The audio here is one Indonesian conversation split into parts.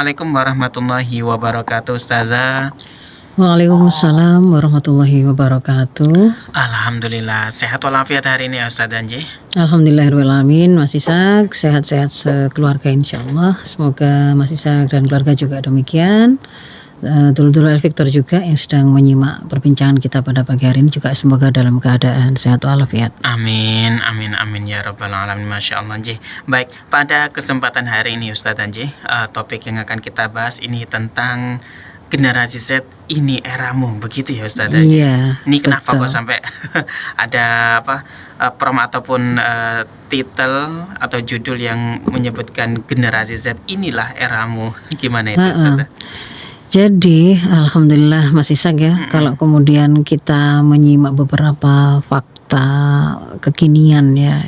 Assalamualaikum warahmatullahi wabarakatuh, Ustazah. Waalaikumsalam warahmatullahi wabarakatuh. Alhamdulillah sehat walafiat hari ini ya Ustazah Nji. Alhamdulillahirrahmanirrahim. Mas Ishak sehat-sehat sekeluarga insyaallah. Semoga Mas Ishak dan keluarga juga demikian. Dulur-dulur Victor juga yang sedang menyimak perbincangan kita pada pagi hari ini juga semoga dalam keadaan sehat walafiat. Amin, amin, amin ya rabbal alamin. Masya Allah Nji. Baik, pada kesempatan hari ini Ustazah Nji, topik yang akan kita bahas ini tentang generasi Z ini eramu, begitu ya Ustazah? Iya. Ini kenapa betul. kok sampai ada promo ataupun titel atau judul yang menyebutkan generasi Z inilah eramu? Gimana itu Ustazah? Jadi alhamdulillah Mas Ishak ya, kalau kemudian kita menyimak beberapa fakta kekinian ya,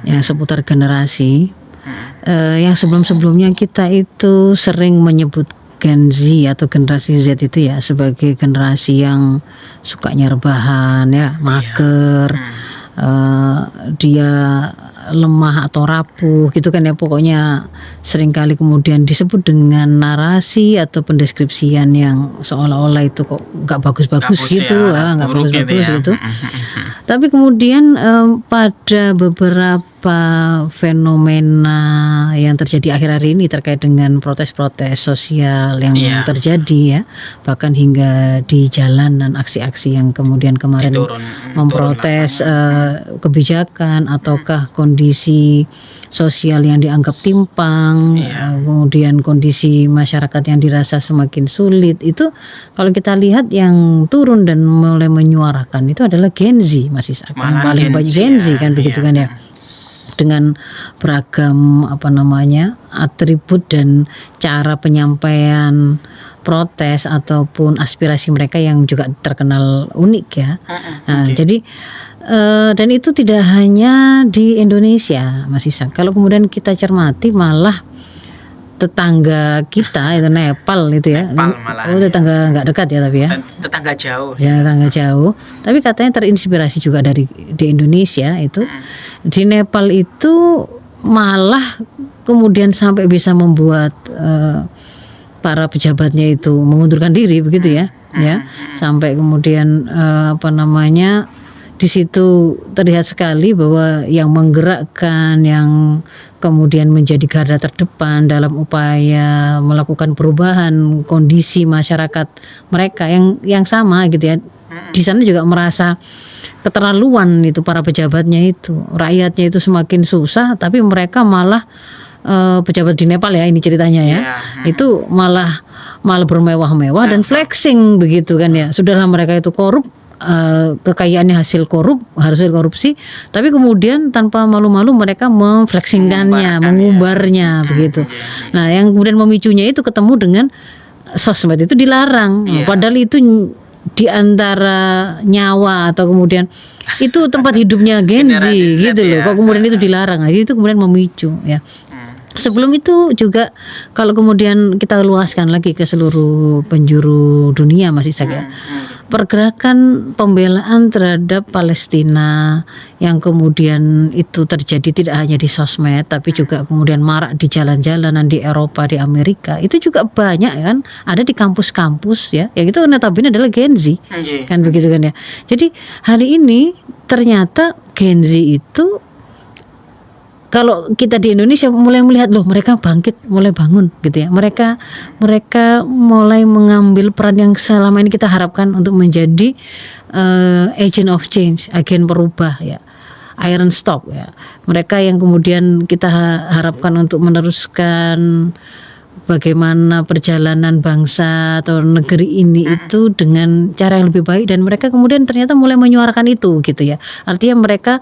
yang seputar generasi, yang sebelum-sebelumnya kita itu sering menyebut Gen Z atau generasi Z itu ya sebagai generasi yang sukanya rebahan ya, mager, dia lemah atau rapuh gitu kan ya, pokoknya seringkali kemudian disebut dengan narasi atau pendeskripsian yang seolah-olah itu kok nggak bagus-bagus gitu, nggak bagus-bagus gitu. Tapi kemudian pada beberapa fenomena yang terjadi akhir-akhir ini terkait dengan protes-protes sosial yang terjadi ya, bahkan hingga di jalan dan aksi-aksi yang kemudian kemarin memprotes kebijakan ataukah kondisi sosial yang dianggap timpang, kemudian kondisi masyarakat yang dirasa semakin sulit, itu kalau kita lihat yang turun dan mulai menyuarakan itu adalah Gen Z, Mas Ishak. Paling banyak Gen Z kan begitu kan ya, dengan beragam atribut dan cara penyampaian protes ataupun aspirasi mereka yang juga terkenal unik ya. Jadi dan itu tidak hanya di Indonesia, Mas Ishak. Kalau kemudian kita cermati malah tetangga kita itu Nepal itu ya. Tetangga nggak dekat ya tapi ya. Tetangga jauh. Ya, tetangga jauh. Tapi katanya terinspirasi juga di Indonesia itu. Di Nepal itu malah kemudian sampai bisa membuat para pejabatnya itu mengundurkan diri begitu ya. Ya. Sampai kemudian di situ terlihat sekali bahwa yang menggerakkan, yang kemudian menjadi garda terdepan dalam upaya melakukan perubahan kondisi masyarakat mereka yang sama gitu ya. Di sana juga merasa keterlaluan itu para pejabatnya itu, rakyatnya itu semakin susah, tapi mereka malah pejabat di Nepal ya ini ceritanya ya, itu malah bermewah-mewah dan flexing begitu kan ya. Sudahlah mereka itu korup, kekayaannya hasil korupsi, tapi kemudian tanpa malu-malu mereka memflexingkannya, mengumbarnya begitu. Nah, yang kemudian memicunya itu ketemu dengan sosmed itu dilarang, padahal itu di antara nyawa atau kemudian itu tempat hidupnya Gen Z gitu loh. Kok kemudian itu dilarang, nah, itu kemudian memicu ya. Sebelum itu juga kalau kemudian kita luaskan lagi ke seluruh penjuru dunia Mas Ishak ya, pergerakan pembelaan terhadap Palestina yang kemudian itu terjadi tidak hanya di sosmed tapi juga kemudian marak di jalan-jalanan di Eropa, di Amerika, itu juga banyak kan, ada di kampus-kampus ya, yang itu notabene adalah Gen Z kan begitu kan ya. Jadi hari ini ternyata Gen Z itu kalau kita di Indonesia mulai melihat loh, mereka bangkit, mulai bangun gitu ya. Mereka mulai mengambil peran yang selama ini kita harapkan untuk menjadi agent of change, agen perubah ya. Iron Stock ya. Mereka yang kemudian kita harapkan untuk meneruskan bagaimana perjalanan bangsa atau negeri ini itu dengan cara yang lebih baik, dan mereka kemudian ternyata mulai menyuarakan itu gitu ya. Artinya mereka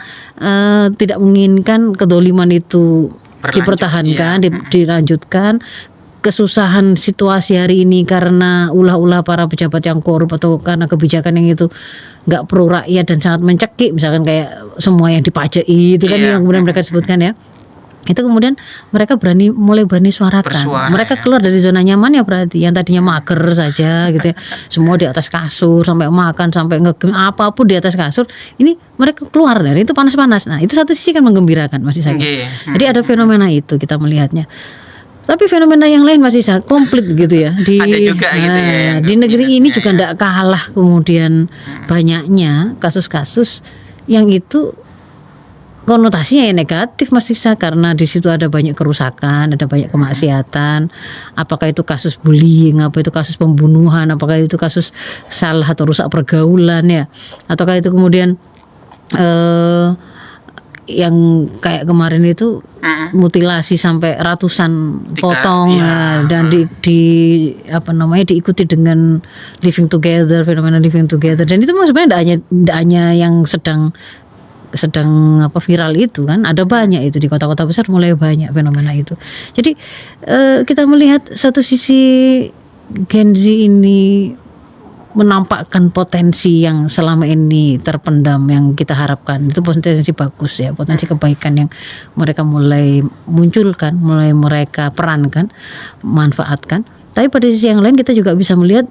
tidak menginginkan kedoliman itu dipertahankan, dilanjutkan. Kesusahan situasi hari ini karena ulah-ulah para pejabat yang korup atau karena kebijakan yang itu nggak pro rakyat dan sangat mencekik, misalkan kayak semua yang dipajaki itu kan yang kemudian mereka sebutkan ya. Itu kemudian mereka mulai berani suarakan. Mereka keluar dari zona nyaman ya, berarti yang tadinya mager saja gitu ya, semua di atas kasur, sampai makan, sampai ngegame apapun di atas kasur, ini mereka keluar dari itu panas-panas. Nah itu satu sisi kan menggembirakan masih saya. Jadi ada fenomena itu kita melihatnya. Tapi fenomena yang lain masih komplit gitu ya Ada juga gitu ya yang di negeri ini minusnya juga ya. tidak kalah kemudian banyaknya kasus-kasus yang itu konotasinya ya negatif Mas Isa, karena di situ ada banyak kerusakan, ada banyak kemaksiatan. Apakah itu kasus bullying, apa itu kasus pembunuhan, apakah itu kasus salah atau rusak pergaulan ya, ataukah itu kemudian yang kayak kemarin itu mutilasi sampai ratusan potong iya. dan di apa namanya diikuti dengan living together, fenomena living together, dan itu memang sebenarnya tidak hanya yang sedang apa viral itu kan, ada banyak itu di kota-kota besar, mulai banyak fenomena itu. Jadi kita melihat satu sisi Gen Z ini menampakkan potensi yang selama ini terpendam, yang kita harapkan itu potensi bagus ya, potensi kebaikan yang mereka mulai munculkan, mulai mereka perankan, manfaatkan. Tapi pada sisi yang lain kita juga bisa melihat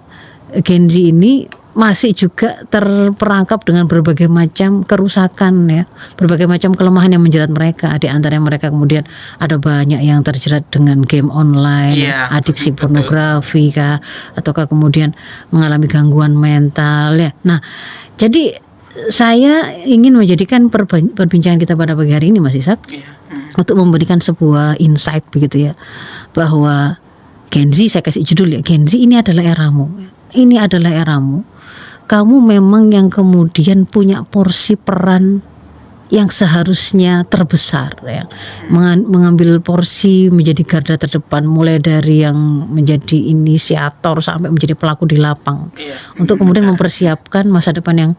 Gen Z ini masih juga terperangkap dengan berbagai macam kerusakan ya, berbagai macam kelemahan yang menjerat mereka. Di antara mereka kemudian ada banyak yang terjerat dengan game online, adiksi pornografi kah, ataukah kemudian mengalami gangguan mental ya. Nah, jadi saya ingin menjadikan perbincangan kita pada pagi hari ini Mas Ishak untuk memberikan sebuah insight begitu ya, bahwa Gen Z, saya kasih judul ya, Gen Z ini adalah eramu. Ini adalah eramu. Kamu memang yang kemudian punya porsi peran yang seharusnya terbesar ya. Mengambil porsi menjadi garda terdepan, mulai dari yang menjadi inisiator sampai menjadi pelaku di lapang. Untuk kemudian mempersiapkan masa depan yang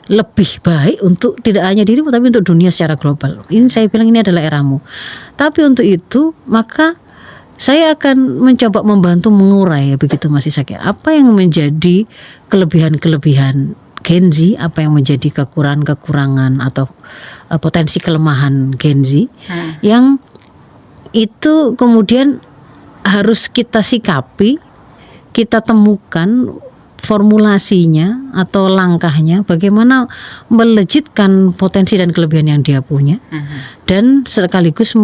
lebih baik untuk tidak hanya dirimu tapi untuk dunia secara global. Ini saya bilang ini adalah eramu. Tapi untuk itu maka saya akan mencoba membantu mengurai begitu Mas Ishak ya, apa yang menjadi kelebihan-kelebihan Gen Z, apa yang menjadi kekurangan-kekurangan atau potensi kelemahan Gen Z yang itu kemudian harus kita sikapi, kita temukan formulasinya atau langkahnya, bagaimana melejitkan potensi dan kelebihan yang dia punya, dan sekaligus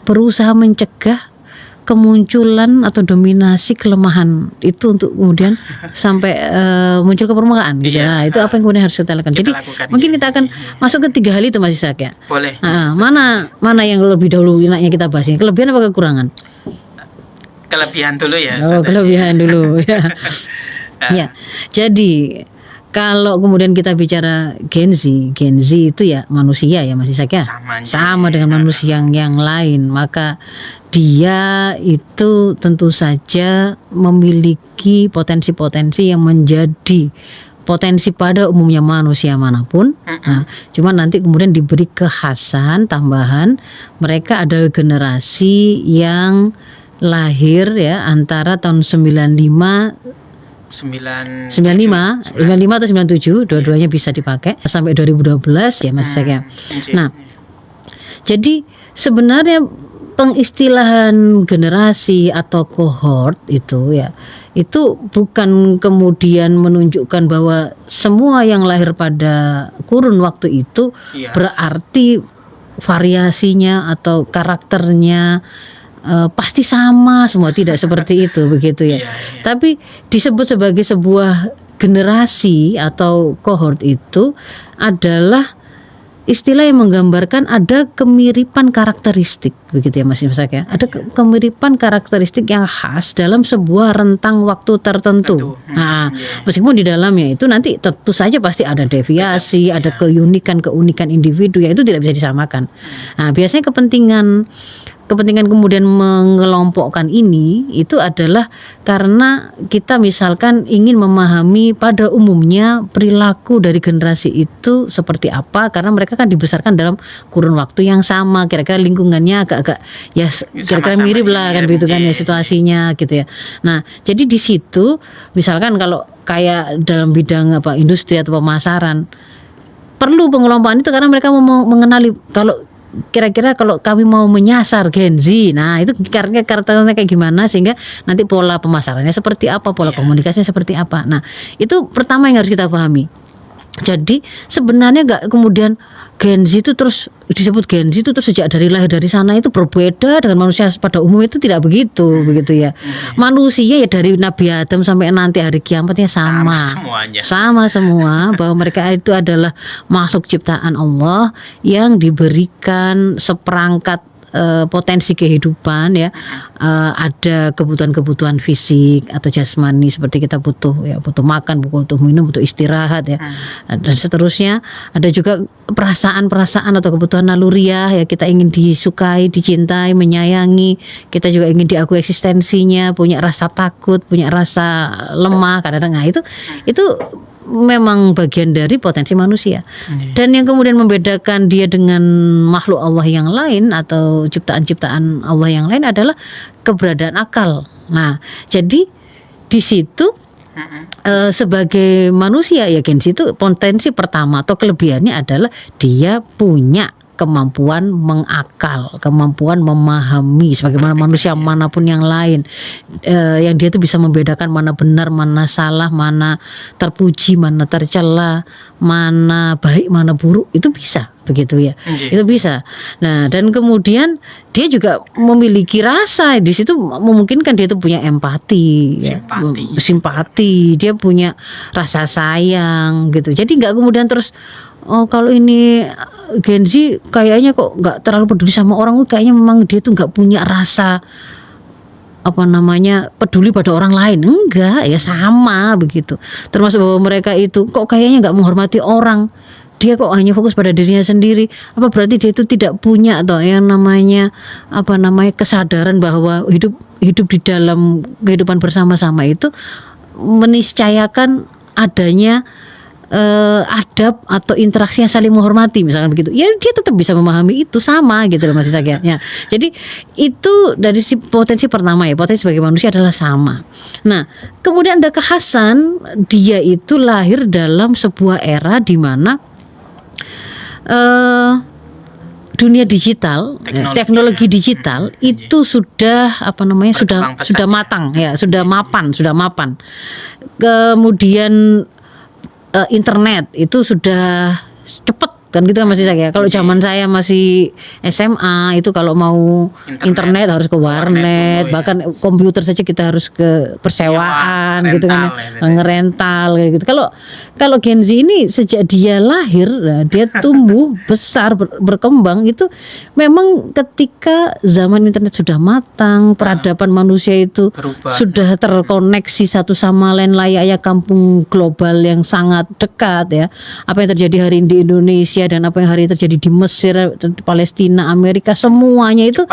berusaha mencegah kemunculan atau dominasi kelemahan itu untuk kemudian sampai muncul ke permukaan gitu. Nah, itu apa yang kemudian harus kita lakukan. Jadi mungkin kita akan masuk ke 3 hal itu Mas Ishak ya. Boleh. Mana yang lebih dahulu enaknya kita bahas ini? Kelebihan apa kekurangan? Kelebihan dulu ya. Kelebihan dulu ya. Ya. Jadi kalau kemudian kita bicara Gen Z itu ya manusia ya Mas Ishak ya. Sama dengan manusia yang lain, maka dia itu tentu saja memiliki potensi-potensi yang menjadi potensi pada umumnya manusia manapun. Nah, cuma nanti kemudian diberi kekhasan tambahan, mereka adalah generasi yang lahir ya antara tahun 95 atau 97, dua-duanya bisa dipakai sampai 2012 ya Mas Ishak ya. Nah, jadi sebenarnya pengistilahan generasi atau cohort itu ya, itu bukan kemudian menunjukkan bahwa semua yang lahir pada kurun waktu itu berarti variasinya atau karakternya pasti sama semua, tidak seperti itu begitu ya. Tapi disebut sebagai sebuah generasi atau cohort itu adalah istilah yang menggambarkan ada kemiripan karakteristik begitu ya Mas Ishak ya. Ada kemiripan karakteristik yang khas dalam sebuah rentang waktu tertentu. Nah, meskipun di dalamnya itu nanti tentu saja pasti ada deviasi, ada keunikan individu yang itu tidak bisa disamakan. Nah, biasanya kepentingan kemudian mengelompokkan ini itu adalah karena kita misalkan ingin memahami pada umumnya perilaku dari generasi itu seperti apa, karena mereka kan dibesarkan dalam kurun waktu yang sama, kira-kira lingkungannya agak-agak ya kira-kira mirip lah kan begitu kan ya situasinya gitu ya. Nah, jadi di situ misalkan kalau kayak dalam bidang industri atau pemasaran perlu pengelompokan itu karena mereka mau mengenali kalau kira-kira kalau kami mau menyasar Gen Z, nah itu karakternya kayak gimana sehingga nanti pola pemasarannya seperti apa, pola komunikasinya seperti apa. Nah, itu pertama yang harus kita pahami. Jadi sebenarnya nggak kemudian Gen Z itu terus disebut Gen Z itu terus sejak dari lahir dari sana itu berbeda dengan manusia pada umum, itu tidak begitu ya. Manusia ya dari Nabi Adam sampai nanti hari kiamatnya sama semuanya. sama semua, bahwa mereka itu adalah makhluk ciptaan Allah yang diberikan seperangkat potensi kehidupan ya. Ada kebutuhan-kebutuhan fisik atau jasmani seperti kita butuh makan, butuh minum, butuh istirahat ya, dan seterusnya. Ada juga perasaan-perasaan atau kebutuhan naluriah ya, kita ingin disukai, dicintai, menyayangi, kita juga ingin diakui eksistensinya, punya rasa takut, punya rasa lemah kadang-kadang. Nah, itu memang bagian dari potensi manusia. Dan yang kemudian membedakan dia dengan makhluk Allah yang lain atau ciptaan-ciptaan Allah yang lain adalah keberadaan akal. Nah, jadi di situ sebagai manusia ya Gen Z itu potensi pertama atau kelebihannya adalah dia punya kemampuan mengakal, kemampuan memahami sebagaimana manusia manapun yang lain, yang dia itu bisa membedakan mana benar, mana salah, mana terpuji, mana tercela, mana baik, mana buruk, itu bisa begitu ya. Itu bisa. Nah, dan kemudian dia juga memiliki rasa, di situ memungkinkan dia itu punya empati, simpati, dia punya rasa sayang gitu. Jadi nggak kemudian terus kalau ini Gen Z kayaknya kok nggak terlalu peduli sama orang, kayaknya memang dia tuh nggak punya rasa peduli pada orang lain. Enggak, ya sama begitu. Termasuk bahwa mereka itu kok kayaknya nggak menghormati orang, dia kok hanya fokus pada dirinya sendiri. Apa berarti dia itu tidak punya yang namanya kesadaran bahwa hidup di dalam kehidupan bersama-sama itu meniscayakan adanya adab atau interaksi yang saling menghormati, misalkan begitu. Ya dia tetap bisa memahami itu, sama gitu loh Mas Ishak ya. Jadi itu dari si potensi pertama ya, potensi sebagai manusia adalah sama. Nah, kemudian ada kekhasan, dia itu lahir dalam sebuah era di mana dunia digital, teknologi digital itu sudah sudah matang ya, sudah mapan. Kemudian internet itu sudah cepat kan gitu kan Mas Ishak ya. Kalau zaman saya masih SMA itu kalau mau internet harus ke warnet, bahkan komputer saja kita harus ke persewaan gitu kan, ngerental kayak gitu. Kalau Gen Z ini sejak dia lahir, dia tumbuh besar berkembang itu memang ketika zaman internet sudah matang, peradaban manusia itu sudah terkoneksi satu sama lain layaknya kampung global yang sangat dekat ya. Apa yang terjadi hari ini di Indonesia dan apa yang hari ini terjadi di Mesir, Palestina, Amerika, semuanya itu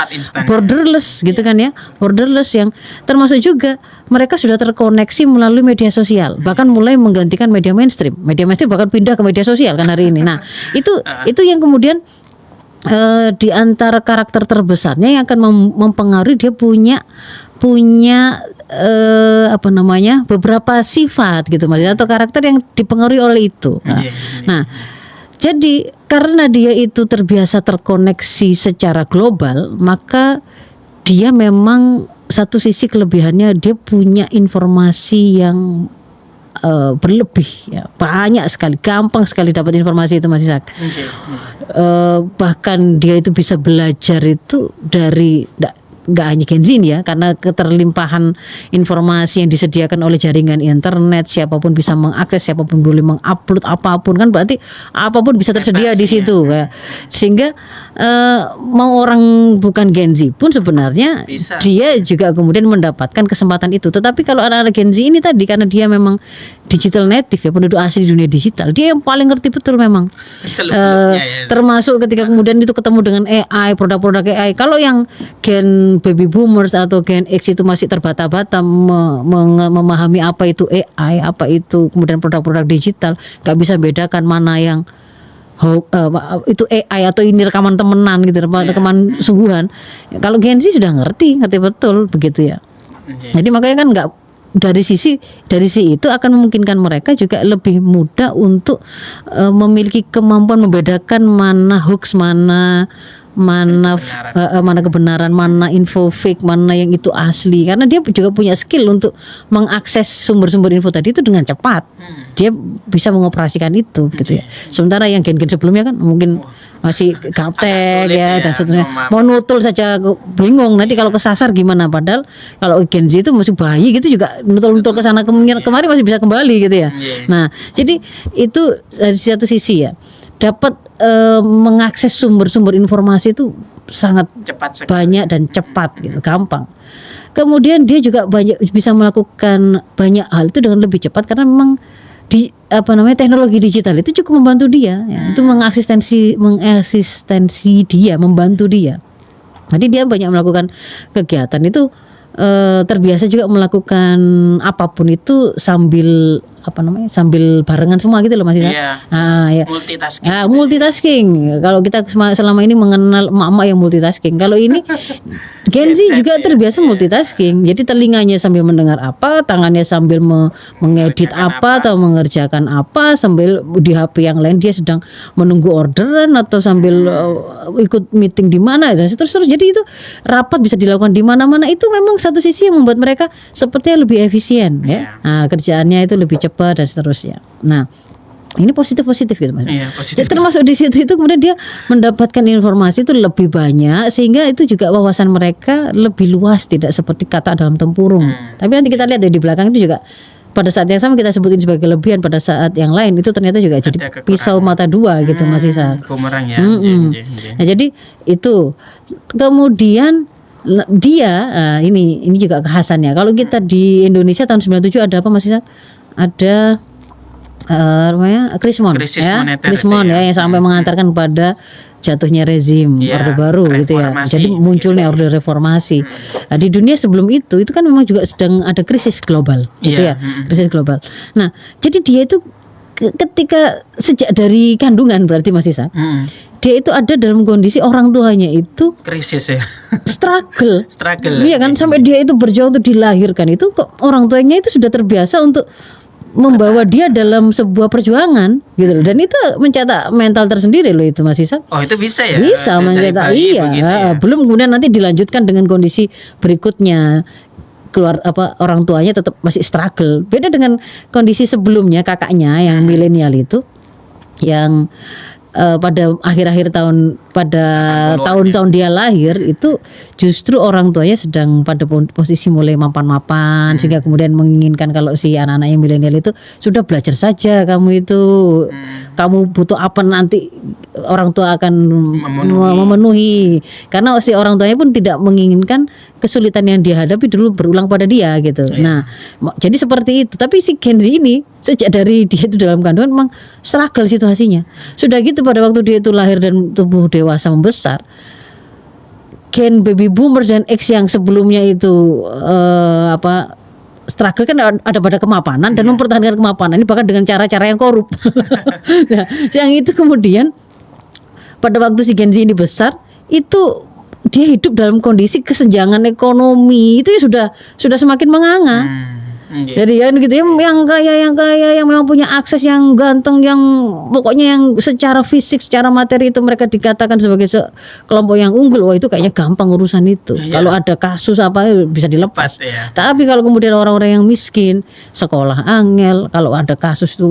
borderless gitu kan ya, borderless, yang termasuk juga mereka sudah terkoneksi melalui media sosial, bahkan mulai menggantikan media mainstream bahkan pindah ke media sosial kan hari ini. Nah, itu yang kemudian di antara karakter terbesarnya yang akan mempengaruhi dia punya beberapa sifat gitu Mas, atau karakter yang dipengaruhi oleh itu. Nah, jadi karena dia itu terbiasa terkoneksi secara global, maka dia memang satu sisi kelebihannya dia punya informasi yang berlebih ya, banyak sekali, gampang sekali dapat informasi itu Mas Ishak. Bahkan dia itu bisa belajar itu dari nggak hanya Gen Z ya, karena keterlimpahan informasi yang disediakan oleh jaringan internet, siapapun bisa mengakses, siapapun boleh mengupload apapun, kan berarti apapun bisa tersedia di situ ya. Sehingga mau orang bukan Gen Z pun sebenarnya bisa. Dia juga kemudian mendapatkan kesempatan itu. Tetapi kalau anak-anak Gen Z ini tadi, karena dia memang digital native ya, penduduk asli dunia digital, dia yang paling ngerti betul memang. Termasuk ketika kemudian itu ketemu dengan AI, produk-produk AI. Kalau yang Gen baby boomers atau Gen X itu masih terbata-bata memahami apa itu AI, apa itu kemudian produk-produk digital, nggak bisa bedakan mana yang itu AI atau ini rekaman temenan gitu, rekaman sungguhan. Kalau Gen Z sudah ngerti betul begitu ya. Jadi makanya kan nggak, dari sisi itu akan memungkinkan mereka juga lebih mudah untuk memiliki kemampuan membedakan mana hoax, mana mana mana kebenaran, mana info fake, mana yang itu asli. Karena dia juga punya skill untuk mengakses sumber-sumber info tadi itu dengan cepat. Dia bisa mengoperasikan itu gitu ya. Sementara yang gen-gen sebelumnya kan mungkin masih gaptek ya dan seterusnya. Mau nutul saja bingung nanti kalau kesasar gimana, padahal kalau Gen Z itu masih bayi gitu juga nutul-nutul ke sana kemari masih bisa kembali gitu ya. Nah, jadi itu dari satu sisi ya dapat mengakses sumber-sumber informasi itu sangat cepat banyak dan cepat gitu, gampang. Kemudian dia juga bisa melakukan banyak hal itu dengan lebih cepat karena memang teknologi digital itu cukup membantu dia ya. Itu mengasistensi dia, membantu dia. Jadi dia banyak melakukan kegiatan itu terbiasa juga melakukan apapun itu sambil sambil barengan semua gitu loh Mas Isa. Ya. Multitasking. Kalau kita selama ini mengenal emak-emak yang multitasking. Kalau ini Gen Z juga terbiasa multitasking. Jadi telinganya sambil mendengar apa, tangannya sambil mengedit apa atau mengerjakan apa, sambil di HP yang lain dia sedang menunggu orderan atau sambil ikut meeting di mana terus. Jadi itu rapat bisa dilakukan di mana-mana. Itu memang satu sisi yang membuat mereka sepertinya lebih efisien ya. Nah, kerjaannya itu lebih cepat dan seterusnya. Nah, ini positif gitu Mas. Jadi termasuk di situ itu kemudian dia mendapatkan informasi itu lebih banyak sehingga itu juga wawasan mereka lebih luas, tidak seperti kata dalam tempurung. Tapi nanti kita lihat di belakang itu juga pada saat yang sama kita sebutin sebagai kelebihan, pada saat yang lain itu ternyata juga jadi pisau mata dua gitu Mas Isa. Bumerang ya. Nah, jadi itu kemudian dia ini juga kekhasannya. Kalau kita di Indonesia tahun 97 ada apa Mas Isa? Ada namanya Krismon ya, yang sampai mengantarkan pada jatuhnya rezim orde baru gitu ya. Jadi munculnya orde reformasi. Nah, di dunia sebelum itu kan memang juga sedang ada krisis global gitu ya, krisis global. Nah, jadi dia itu ketika sejak dari kandungan berarti Mas Isa, dia itu ada dalam kondisi orang tuanya itu krisis ya, struggle iya kan, sampai dia itu berjuang untuk dilahirkan itu kok orang tuanya itu sudah terbiasa untuk membawa dia dalam sebuah perjuangan gitu loh. Dan itu mencetak mental tersendiri loh itu Mas Isa. Oh, itu bisa ya? Bisa mencetak, iya ya. Belum kemudian nanti dilanjutkan dengan kondisi berikutnya, keluar orang tuanya tetap masih struggle. Beda dengan kondisi sebelumnya kakaknya yang milenial itu yang pada akhir-akhir tahun, pada tahun-tahun dia lahir itu justru orang tuanya sedang pada posisi mulai mapan-mapan, sehingga kemudian menginginkan kalau si anak-anak yang milenial itu sudah belajar saja kamu itu, kamu butuh apa nanti orang tua akan memenuhi. Karena si orang tuanya pun tidak menginginkan kesulitan yang dihadapi dulu berulang pada dia gitu. Nah, jadi seperti itu. Tapi si Gen Z ini sejak dari dia itu dalam kandungan memang struggle situasinya. Sudah gitu pada waktu dia itu lahir dan tumbuh dewasa membesar, Gen baby boomer dan X yang sebelumnya itu struggle kan ada pada kemapanan dan mempertahankan kemapanan ini bahkan dengan cara-cara yang korup. Nah, yang itu kemudian pada waktu si Gen Z ini besar itu dia hidup dalam kondisi kesenjangan ekonomi itu ya sudah semakin menganga. Jadi ya gitu ya, yang kaya yang memang punya akses, yang ganteng, yang pokoknya yang secara fisik, secara materi itu mereka dikatakan sebagai kelompok yang unggul. Wah, itu kayaknya gampang urusan itu. Kalau ada kasus apa bisa dilepas. Tapi kalau kemudian orang-orang yang miskin, sekolah angel, kalau ada kasus itu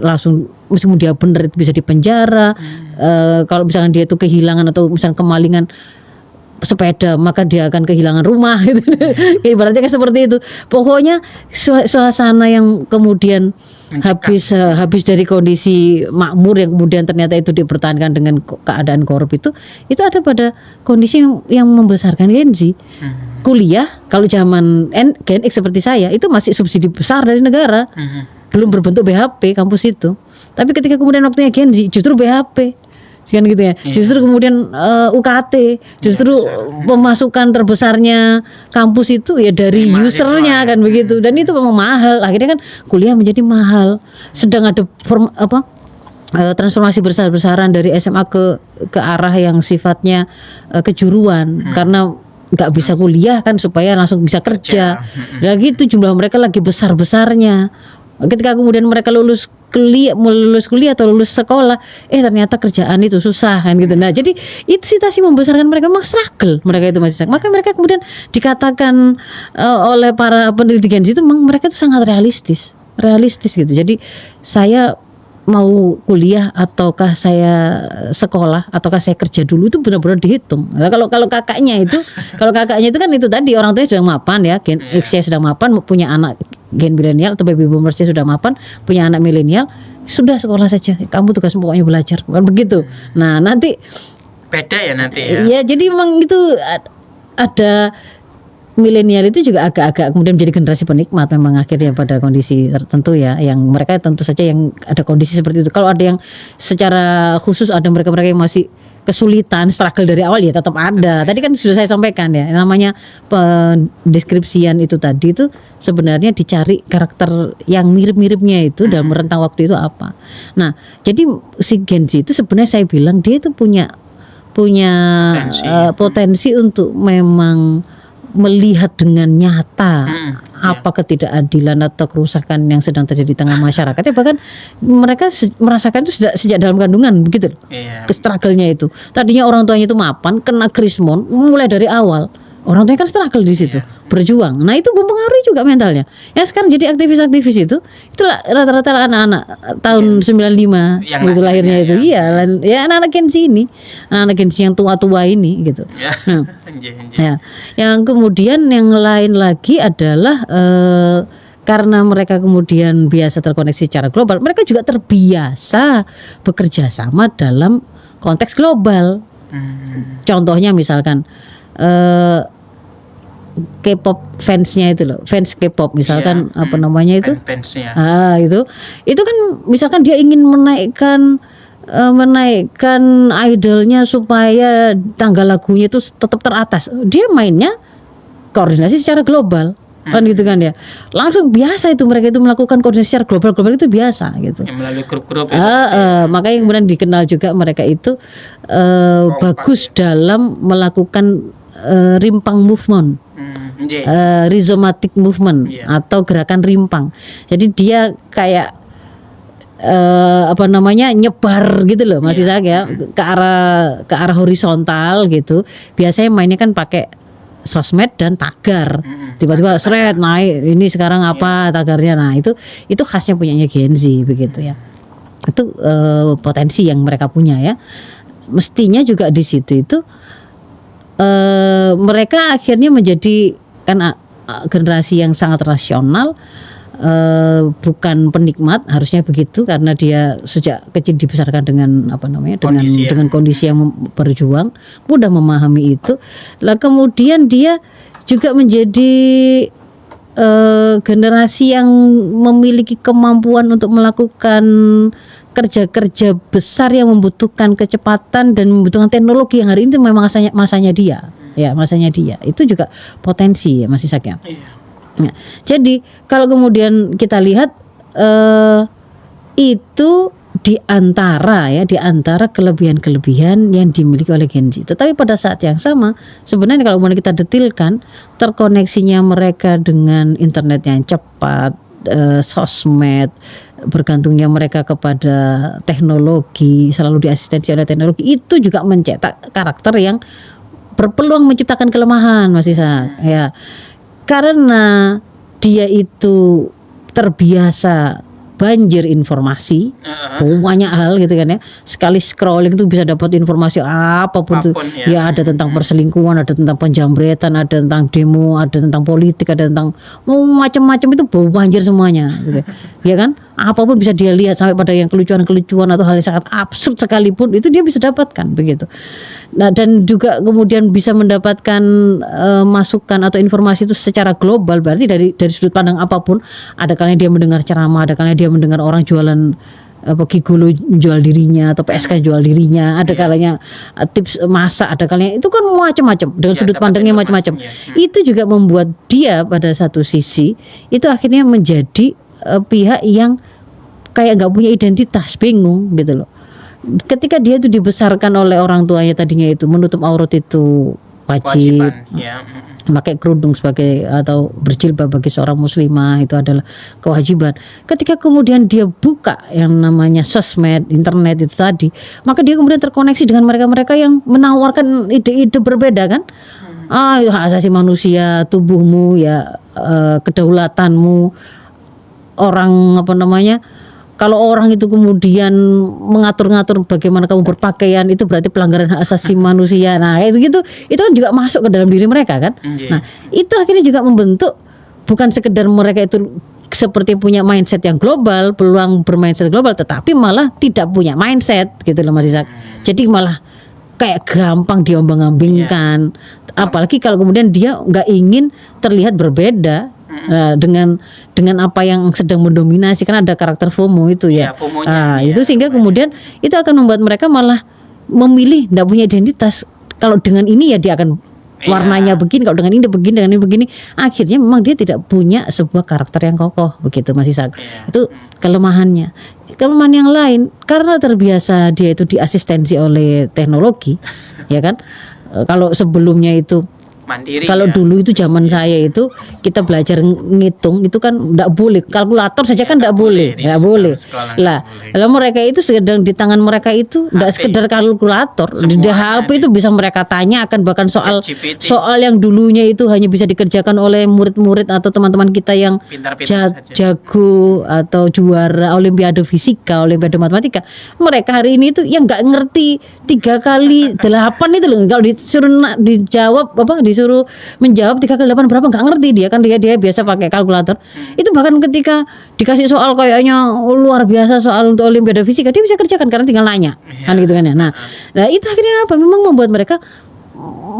langsung meskipun dia benar itu bisa dipenjara. Kalau misalkan dia itu kehilangan atau misalkan kemalingan sepeda maka dia akan kehilangan rumah gitu. Ibaratnya kan seperti itu. Pokoknya suasana yang kemudian habis dari kondisi makmur yang kemudian ternyata itu dipertahankan dengan keadaan korup itu ada pada kondisi yang membesarkan Gen Z. Kuliah kalau zaman Gen X seperti saya itu masih subsidi besar dari negara. Belum berbentuk BHP kampus itu. Tapi ketika kemudian waktunya Gen Z justru BHP. Kan gitu ya. Justru kemudian UKT, justru pemasukan terbesarnya kampus itu ya dari usernya kan begitu. Dan itu memang mahal. Akhirnya kan kuliah menjadi mahal. Sedang ada transformasi besar-besaran dari SMA ke arah yang sifatnya kejuruan karena nggak bisa kuliah kan supaya langsung bisa kerja. Dan gitu jumlah mereka lagi besar-besarnya. Ketika kemudian mereka lulus kuliah atau lulus sekolah, ternyata kerjaan itu susah kan gitu. Nah, jadi itu situasi membesarkan mereka, memang struggle mereka itu masih. Maka mereka kemudian dikatakan oleh para peneliti Gen Z itu memang mereka itu sangat realistis gitu. Jadi saya mau kuliah ataukah saya sekolah ataukah saya kerja dulu itu benar-benar dihitung. Nah, kalau kakaknya itu kan itu tadi orang tuanya sudah mapan ya, Gen X sudah mapan, punya anak gen milenial atau baby boomers sudah mapan, punya anak milenial, sudah sekolah saja. Kamu tugas pokoknya belajar, bukan begitu. Nah, nanti beda ya nanti ya. Ya, jadi memang itu ada milenial itu juga agak-agak kemudian menjadi generasi penikmat memang akhirnya pada kondisi tertentu ya, yang mereka tentu saja yang ada kondisi seperti itu. Kalau ada yang secara khusus ada mereka-mereka yang masih kesulitan struggle dari awal ya tetap ada. Tadi kan sudah saya sampaikan ya, namanya pendeskripsian itu tadi itu sebenarnya dicari karakter yang mirip-miripnya itu dalam rentang waktu itu apa. Nah, jadi si Gen Z itu sebenarnya saya bilang dia itu punya potensi untuk memang melihat dengan nyata apa ketidakadilan atau kerusakan yang sedang terjadi di tengah masyarakat. Ya, bahkan mereka merasakan itu sejak dalam kandungan begitu. Struggle-nya itu. Tadinya orang tuanya itu mapan, kena krismon mulai dari awal. Orang tuanya kan struggle di situ, berjuang. Nah, itu mempengaruhi juga mentalnya. Ya, sekarang jadi aktivis-aktivis itu rata-rata anak-anak tahun 95 yang gitu lahirnya itu. Iya, ya anak-anak Gen Z ini. Anak-anak Gen Z yang tua-tua ini gitu. Ya. Yang kemudian yang lain lagi adalah karena mereka kemudian biasa terkoneksi secara global, mereka juga terbiasa bekerja sama dalam konteks global. Contohnya misalkan K-pop fansnya itu loh, fans K-pop misalkan apa namanya itu? Fansnya. Itu kan misalkan dia ingin menaikkan idolnya supaya tanggal lagunya itu tetap teratas. Dia mainnya koordinasi secara global. Kan gitu kan ya. Langsung biasa itu mereka itu melakukan koordinasi secara global itu biasa gitu. Yang melalui grup-grup makanya kemudian dikenal juga mereka itu bagus dalam melakukan rimpang movement. Rhizomatic movement atau gerakan rimpang. Jadi dia kayak nyebar gitu loh, masih saya ke arah horizontal gitu. Biasanya mainnya kan pakai sosmed dan tagar. Tiba-tiba seret naik, ini sekarang apa tagarnya. Nah, itu khasnya punyanya Gen Z begitu ya. Itu potensi yang mereka punya ya. Mestinya juga di situ itu mereka akhirnya menjadi kan generasi yang sangat rasional, bukan penikmat, harusnya begitu karena dia sejak kecil dibesarkan dengan dengan kondisi yang berjuang, mudah memahami itu. Lah kemudian dia juga menjadi generasi yang memiliki kemampuan untuk melakukan kerja-kerja besar yang membutuhkan kecepatan dan membutuhkan teknologi yang hari ini memang masanya dia. Ya, masanya dia. Itu juga potensi ya Mas Ishak ya. Nah, jadi kalau kemudian kita lihat itu di antara kelebihan-kelebihan yang dimiliki oleh Gen Z. Tetapi pada saat yang sama sebenarnya kalau mau kita detilkan, terkoneksinya mereka dengan internet yang cepat, sosmed, bergantungnya mereka kepada teknologi, selalu diasistensi oleh teknologi, itu juga mencetak karakter yang berpeluang menciptakan kelemahan Mas Ishak ya. Karena dia itu terbiasa banjir informasi, banyak hal gitu kan ya. Sekali scrolling itu bisa dapat informasi apapun tuh. Ya, ada tentang perselingkuhan, ada tentang penjambretan, ada tentang demo, ada tentang politik, ada tentang macam-macam, itu banjir semuanya gitu. Ya kan? Apapun bisa dia lihat, sampai pada yang kelucuan-kelucuan atau hal yang sangat absurd sekalipun itu dia bisa dapatkan begitu. Nah, dan juga kemudian bisa mendapatkan masukan atau informasi itu secara global, berarti dari sudut pandang apapun. Ada kalanya dia mendengar ceramah, ada kalanya dia mendengar orang jualan gigolo jual dirinya atau PSK jual dirinya, ada kalanya tips masak, ada kalanya itu kan macam-macam dengan sudut pandangnya macam-macam. Itu juga membuat dia pada satu sisi itu akhirnya menjadi pihak yang kayak nggak punya identitas, bingung gitu loh. Ketika dia itu dibesarkan oleh orang tuanya tadinya itu menutup aurat itu wajib. memakai kerudung sebagai atau berjilbab bagi seorang muslimah itu adalah kewajiban. Ketika kemudian dia buka yang namanya sosmed, internet itu tadi, maka dia kemudian terkoneksi dengan mereka-mereka yang menawarkan ide-ide berbeda kan. Hak asasi manusia, tubuhmu ya, kedaulatanmu, orang apa namanya, kalau orang itu kemudian mengatur-ngatur bagaimana kamu berpakaian itu berarti pelanggaran hak asasi manusia. Nah, itu kan juga masuk ke dalam diri mereka kan. Nah, itu akhirnya juga membentuk bukan sekedar mereka itu seperti punya mindset yang global, peluang bermindset global, tetapi malah tidak punya mindset gitu loh Mas Ishak. Jadi malah kayak gampang diombang-ambingkan. Apalagi kalau kemudian dia nggak ingin terlihat berbeda dengan apa yang sedang mendominasi, kan ada karakter FOMO itu ya. Itu sehingga kemudian itu akan membuat mereka malah memilih tidak punya identitas. Kalau dengan ini ya dia akan warnanya begini, kalau dengan ini begini, dengan ini begini. Akhirnya memang dia tidak punya sebuah karakter yang kokoh begitu Mas Ishak. Itu kelemahannya. Kelemahan yang lain karena terbiasa dia itu diasistensi oleh teknologi, ya kan? Kalau sebelumnya itu mandiri, kalau dulu itu zaman saya itu kita belajar ngitung itu kan enggak boleh, kalkulator saja kan enggak boleh, lah kalau mereka itu sedang di tangan mereka itu enggak sekedar kalkulator, di HP itu bisa mereka tanyakan, bahkan soal yang dulunya itu hanya bisa dikerjakan oleh murid-murid atau teman-teman kita yang jago atau juara olimpiade fisika, olimpiade matematika, mereka hari ini itu yang enggak ngerti 3 kali 8 itu loh, kalau disuruh dijawab disuruh menjawab 3 kali 8 berapa nggak ngerti dia kan, dia biasa pakai kalkulator. Itu bahkan ketika dikasih soal kayaknya luar biasa soal untuk olimpiade fisika dia bisa kerjakan karena tinggal nanya kan gitu kan ya. Nah itu akhirnya apa, memang membuat mereka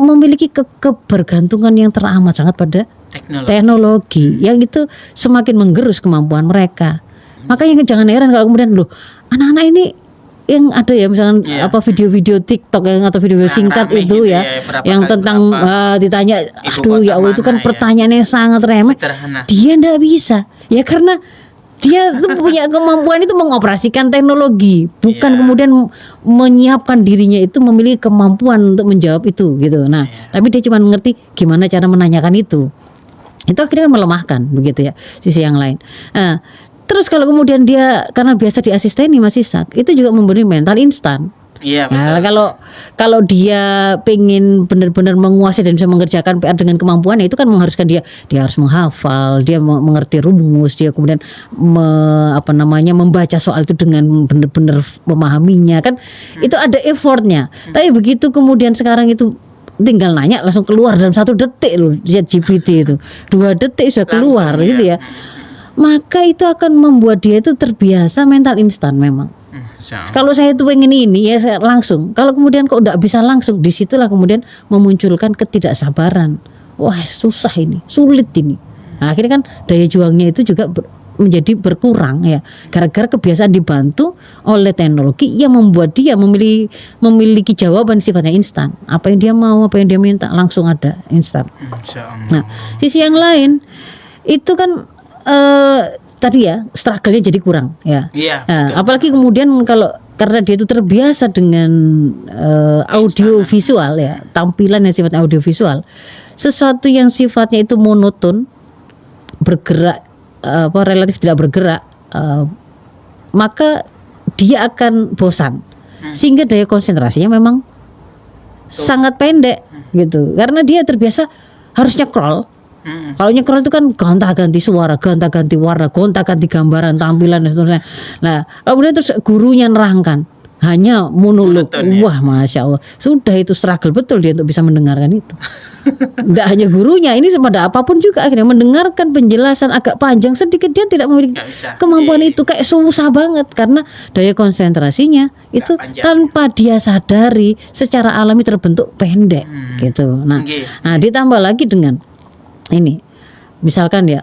memiliki kebergantungan yang teramat sangat pada teknologi yang itu semakin menggerus kemampuan mereka. Makanya jangan heran kalau kemudian loh anak-anak ini yang ada ya misalnya video-video TikTok yang atau video singkat itu gitu ya yang tentang ditanya ya Allah itu kan pertanyaan yang sangat remeh, dia enggak bisa ya karena dia tuh punya kemampuan itu mengoperasikan teknologi, bukan kemudian menyiapkan dirinya itu memiliki kemampuan untuk menjawab itu gitu. Nah tapi dia cuma mengerti gimana cara menanyakan itu akhirnya melemahkan begitu ya sisi yang lain. Terus kalau kemudian dia karena biasa diasisteni Mas Ishak, itu juga memberi mental instan. Iya betul. Nah, kalau dia pengen benar-benar menguasai dan bisa mengerjakan PR dengan kemampuannya, itu kan mengharuskan dia harus menghafal, dia mengerti rumus, dia kemudian membaca soal itu dengan benar-benar memahaminya kan. Itu ada effortnya. Tapi begitu kemudian sekarang itu tinggal nanya langsung keluar dalam 1 detik loh, ChatGPT itu 2 detik sudah keluar gitu ya. Maka itu akan membuat dia itu terbiasa mental instan memang. Kalau saya itu pengen ini ya saya langsung. Kalau kemudian kok enggak bisa langsung, disitulah kemudian memunculkan ketidaksabaran. Wah susah ini, sulit ini. Nah, akhirnya kan daya juangnya itu juga menjadi berkurang ya. Gara-gara kebiasaan dibantu oleh teknologi yang membuat dia memiliki jawaban sifatnya instan. Apa yang dia mau, apa yang dia minta langsung ada instan. Nah sisi yang lain itu kan tadi ya struggle-nya jadi kurang ya. Apalagi kemudian kalau karena dia itu terbiasa dengan audio visual ya, tampilan yang sifatnya audio visual, sesuatu yang sifatnya itu monoton, bergerak relatif tidak bergerak, maka dia akan bosan sehingga daya konsentrasinya memang sangat pendek gitu karena dia terbiasa harus nyekrol. Kalau nyekrol itu kan gonta-ganti suara, gonta-ganti warna, gonta-ganti gambaran, tampilan dan seterusnya. Nah, kemudian terus gurunya nerangkan hanya monolog. Wah, Masya Allah, sudah itu struggle betul dia untuk bisa mendengarkan itu. Tidak hanya gurunya, ini pada apapun juga akhirnya mendengarkan penjelasan agak panjang sedikit dia tidak memiliki kemampuan itu, kayak susah banget karena daya konsentrasinya itu tanpa dia sadari secara alami terbentuk pendek gitu. Nah, ditambah lagi dengan ini misalkan ya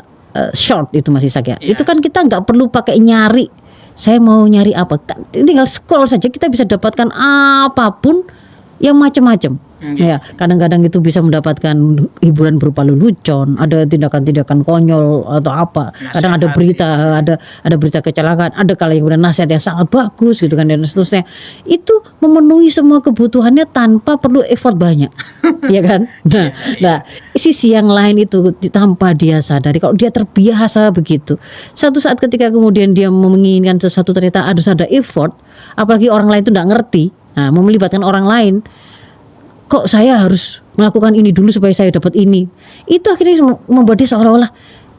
short itu Mas Ishak ya. Itu kan kita nggak perlu pakai nyari saya mau nyari apa, tinggal scroll saja kita bisa dapatkan apapun yang macam-macam Ya, kadang-kadang itu bisa mendapatkan hiburan berupa lelucon, ada tindakan-tindakan konyol atau apa. Kadang ada berita, ada berita kecelakaan, ada kala yang kemudian nasihat yang sangat bagus gitu kan dan seterusnya. Itu memenuhi semua kebutuhannya tanpa perlu effort banyak. Ya kan? Nah, sisi yang lain itu tanpa dia sadari kalau dia terbiasa begitu. Satu saat ketika kemudian dia menginginkan sesuatu ternyata harus ada effort, apalagi orang lain itu enggak ngerti. Nah, melibatkan orang lain, kok saya harus melakukan ini dulu supaya saya dapat ini. Itu akhirnya membuat dia seolah-olah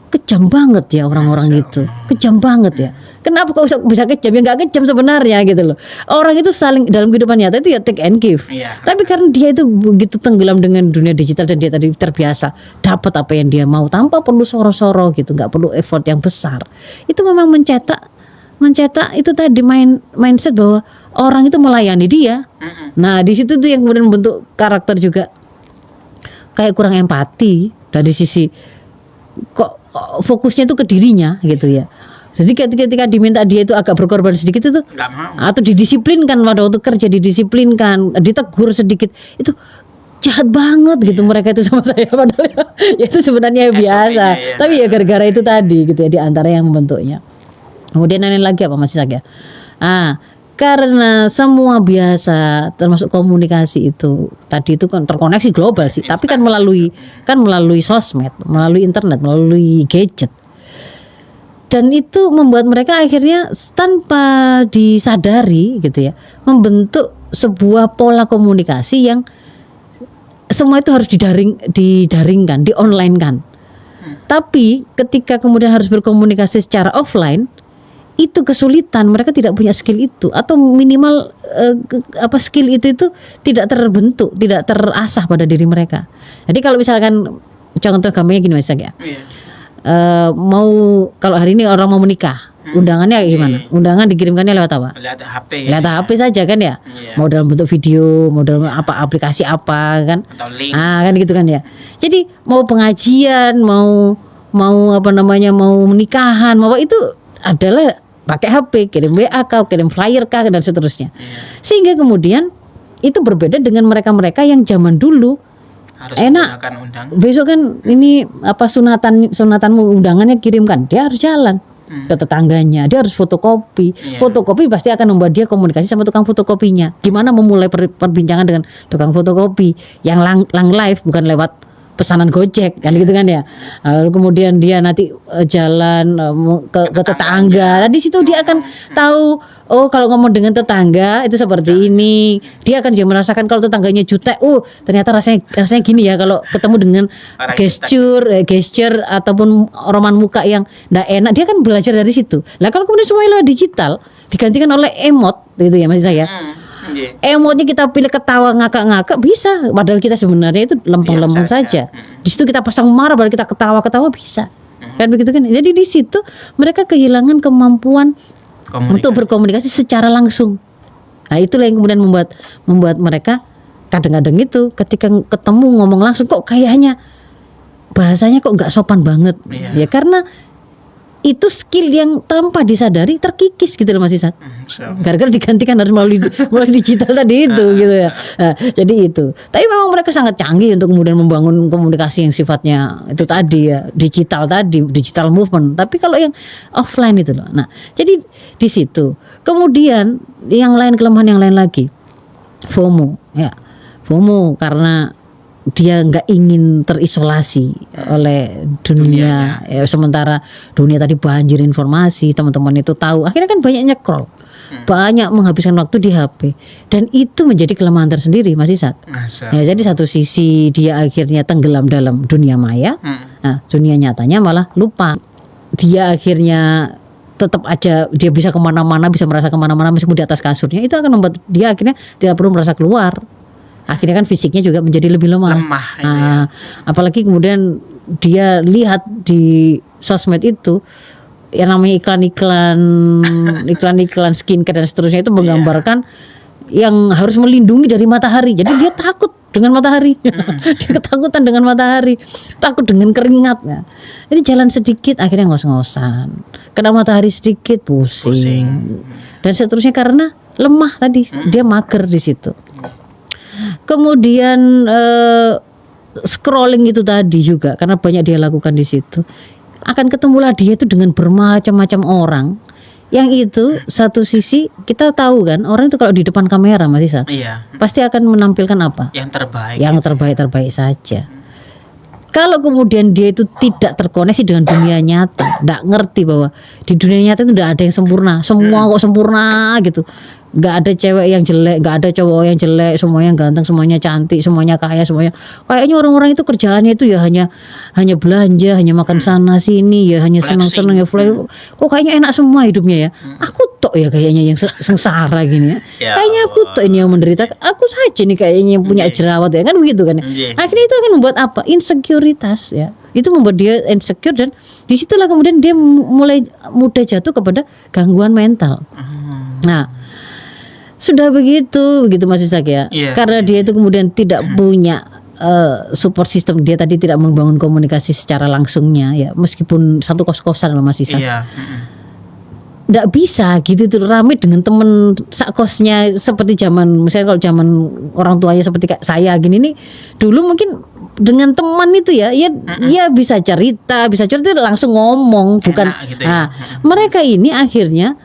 kejam banget ya orang-orang itu. Kejam banget ya. Kenapa kok bisa kejam? Ya nggak kejam sebenarnya gitu loh. Orang itu saling dalam kehidupan nyata itu ya take and give. Tapi karena dia itu begitu tenggelam dengan dunia digital dan dia tadi terbiasa dapat apa yang dia mau tanpa perlu soro-soro gitu, nggak perlu effort yang besar. Itu memang mencetak itu tadi mindset bahwa orang itu melayani dia. Nah di situ tuh yang kemudian membentuk karakter juga kayak kurang empati dari sisi kok fokusnya itu ke dirinya gitu ya. Jadi ketika diminta dia itu agak berkorban sedikit itu atau didisiplinkan pada waktu kerja, didisiplinkan, ditegur sedikit, itu jahat banget gitu mereka itu sama saya padahal ya itu sebenarnya biasa. Tapi ya gara-gara itu tadi gitu ya di antara yang membentuknya. Kemudian lain lagi apa Mas Isak ya? Karena semua biasa termasuk komunikasi itu tadi itu kan terkoneksi global sih, tapi kan melalui sosmed, melalui internet, melalui gadget. Dan itu membuat mereka akhirnya tanpa disadari gitu ya, membentuk sebuah pola komunikasi yang semua itu harus didaringkan, di-online-kan. Tapi ketika kemudian harus berkomunikasi secara offline, itu kesulitan, mereka tidak punya skill itu atau minimal skill itu tidak terbentuk, tidak terasah pada diri mereka. Jadi kalau misalkan contoh gampangnya gini Mas ya. Mau kalau hari ini orang mau menikah, undangannya gimana? Undangan dikirimkannya lewat apa? Lewat HP. Lewat HP saja kan ya. Mau dalam bentuk video, mau dalam apa aplikasi apa kan? Atau link. Kan gitu kan ya. Jadi mau pengajian, mau mau menikahan, mau itu adalah pakai HP, kirim WA kau, kirim flyer kah dan seterusnya. Sehingga kemudian itu berbeda dengan mereka-mereka yang zaman dulu harus enak. Undangan. Besok kan ini sunatanmu undangannya kirimkan, dia harus jalan ke tetangganya, dia harus fotokopi. Fotokopi pasti akan membuat dia komunikasi sama tukang fotokopinya. Gimana memulai perbincangan dengan tukang fotokopi yang lang live bukan lewat pesanan Gojek kan gitu kan ya. Lalu kemudian dia nanti jalan ke tetangga. Nah di situ dia akan tahu kalau ngomong dengan tetangga itu seperti ini. Dia akan juga merasakan kalau tetangganya jutek. Ternyata rasanya gini ya kalau ketemu dengan gesture ataupun roman muka yang enggak enak. Dia kan belajar dari situ. Lah kalau kemudian semuanya digital digantikan oleh emot gitu ya Mas saya. Emotnya kita pilih ketawa ngakak-ngakak bisa, padahal kita sebenarnya itu lempeng-lempeng saja. Di situ kita pasang marah, padahal kita ketawa-ketawa bisa. Kan begitu kan? Jadi di situ mereka kehilangan kemampuan untuk berkomunikasi secara langsung. Nah itulah yang kemudian membuat mereka kadang-kadang itu ketika ketemu ngomong langsung kok kayaknya bahasanya kok nggak sopan banget. Ya karena itu skill yang tanpa disadari terkikis gitu loh Mas Isak. Gara-gara digantikan harus melalui digital tadi itu gitu ya. Jadi itu. Tapi memang mereka sangat canggih untuk kemudian membangun komunikasi yang sifatnya itu tadi ya, digital movement. Tapi kalau yang offline itu loh. Nah, jadi di situ. Kemudian kelemahan yang lain lagi. FOMO ya. FOMO karena dia nggak ingin terisolasi oleh dunia ya, sementara dunia tadi banjir informasi, teman-teman itu tahu, akhirnya kan banyak nyekrol, banyak menghabiskan waktu di HP dan itu menjadi kelemahan tersendiri Mas Isak. Ya, jadi satu sisi dia akhirnya tenggelam dalam dunia maya, nah dunia nyatanya malah lupa. Dia akhirnya tetap aja dia bisa kemana-mana, bisa merasa kemana-mana meskipun di atas kasurnya, itu akan membuat dia akhirnya tidak perlu merasa keluar. Akhirnya kan fisiknya juga menjadi lebih lemah ya. Apalagi kemudian dia lihat di sosmed itu yang namanya iklan-iklan skincare dan seterusnya itu menggambarkan yang harus melindungi dari matahari. Jadi dia takut dengan matahari. Dia ketakutan dengan matahari, takut dengan keringat. Jadi jalan sedikit akhirnya ngos-ngosan, kena matahari sedikit pusing. Dan seterusnya karena lemah tadi, dia mager di situ. kemudian scrolling itu tadi juga, karena banyak dia lakukan di situ, akan ketemulah dia itu dengan bermacam-macam orang. Yang itu satu sisi kita tahu kan, orang itu kalau di depan kamera Mas Isa, Iya. pasti akan menampilkan apa? Yang terbaik. Yang gitu. terbaik-terbaik saja. Kalau kemudian dia itu tidak terkoneksi dengan dunia nyata, tidak ngerti bahwa di dunia nyata itu tidak ada yang sempurna, semua kok sempurna gitu. Nggak ada cewek yang jelek, nggak ada cowok yang jelek, semuanya ganteng, semuanya cantik, semuanya kaya, semuanya. Kayaknya orang-orang itu kerjaannya itu ya hanya belanja, hanya makan sana sini, ya hanya senang-senang ya. Kok kayaknya enak semua hidupnya ya. Aku tok ya kayaknya yang sengsara gini ya. Ya Kayaknya aku tok ini yang menderita. Aku saja nih kayaknya yang punya jerawat ya kan begitu kan. Iya. Akhirnya itu akan membuat apa? Insekuritas ya. Itu membuat dia insecure dan disitulah kemudian dia mulai mudah jatuh kepada gangguan mental. Nah, sudah begitu Mas Ishak ya. Iya. Karena dia itu kemudian tidak punya support system, dia tadi tidak membangun komunikasi secara langsungnya ya, meskipun satu kos-kosan loh Mas Ishak. Iya. Nggak bisa gitu tuh rame dengan temen sakosnya seperti zaman, misalnya kalau zaman orang tuanya seperti kayak saya gini nih, dulu mungkin dengan teman itu ya bisa cerita langsung ngomong, bukan. Enak gitu ya. Nah, mereka ini akhirnya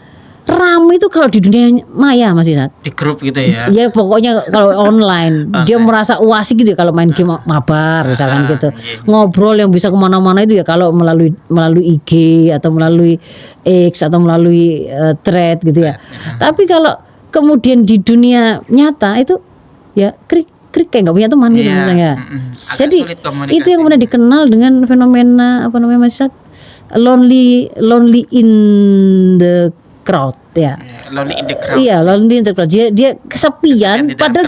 rame itu kalau di dunia maya Mas Ishak. Di grup gitu ya. Ya pokoknya kalau online dia merasa asik gitu ya kalau main game mabar misalkan gitu. Iya. Ngobrol yang bisa kemana-mana itu ya kalau melalui IG atau melalui X atau melalui thread gitu ya. Tapi kalau kemudian di dunia nyata itu ya krik kayak nggak punya teman gitu Iya. misalnya. Agak Jadi sulit komunikasi. itu yang kemudian dikenal dengan fenomena apa namanya Mas Ishak? Lonely in the crowd ya. Lonely in the crowd. Iya, lonely in the crowd. Dia kesepian, Tidak padahal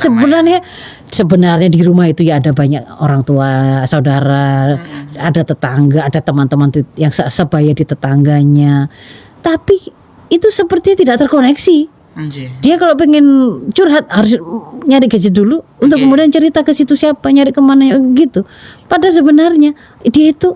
sebenarnya di rumah itu ya ada banyak orang tua, saudara, ada tetangga, ada teman-teman yang sebaya di tetangganya. Tapi itu sepertinya tidak terkoneksi. Dia kalau pengen curhat harus nyari gadget dulu untuk kemudian cerita ke situ siapa, nyari kemana gitu. Padahal sebenarnya dia itu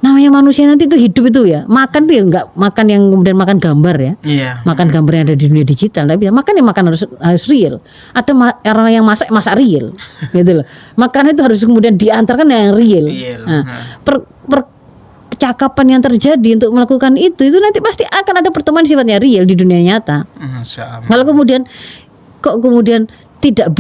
namanya manusia nanti itu hidup itu ya, makan tuh ya nggak makan yang kemudian makan gambar ya. Iya. Makan gambar yang ada di dunia digital, tapi makan yang makan harus real. Ada orang yang masak real, gitu loh. Makan itu harus kemudian diantarkan yang real. Nah, percakapan yang terjadi untuk melakukan itu nanti pasti akan ada pertemuan sifatnya real di dunia nyata. Kalau kemudian tidak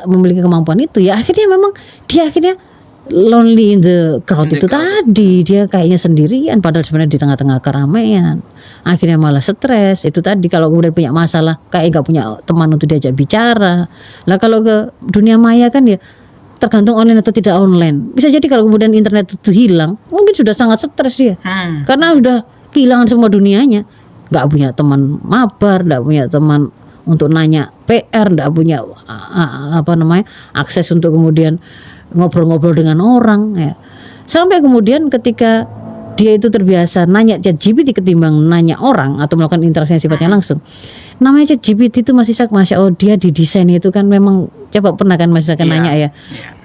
memiliki kemampuan itu, ya akhirnya memang dia akhirnya lonely in the crowd itu tadi, dia kayaknya sendirian padahal sebenarnya di tengah-tengah keramaian, akhirnya malah stres itu tadi. Kalau kemudian punya masalah kayak nggak punya teman untuk diajak bicara. Lah kalau ke dunia maya kan ya tergantung online atau tidak online. Bisa jadi kalau kemudian internet itu hilang, mungkin sudah sangat stres dia, karena sudah kehilangan semua dunianya, nggak punya teman mabar, nggak punya teman untuk nanya PR, nggak punya akses untuk kemudian ngobrol-ngobrol dengan orang ya. Sampai kemudian ketika dia itu terbiasa nanya ChatGPT ketimbang nanya orang atau melakukan interaksi yang sifatnya langsung. Namanya ChatGPT itu Mas Ishak, Masya Allah, dia didesain itu kan memang, coba pernah kan Mas Ishak nanya ya.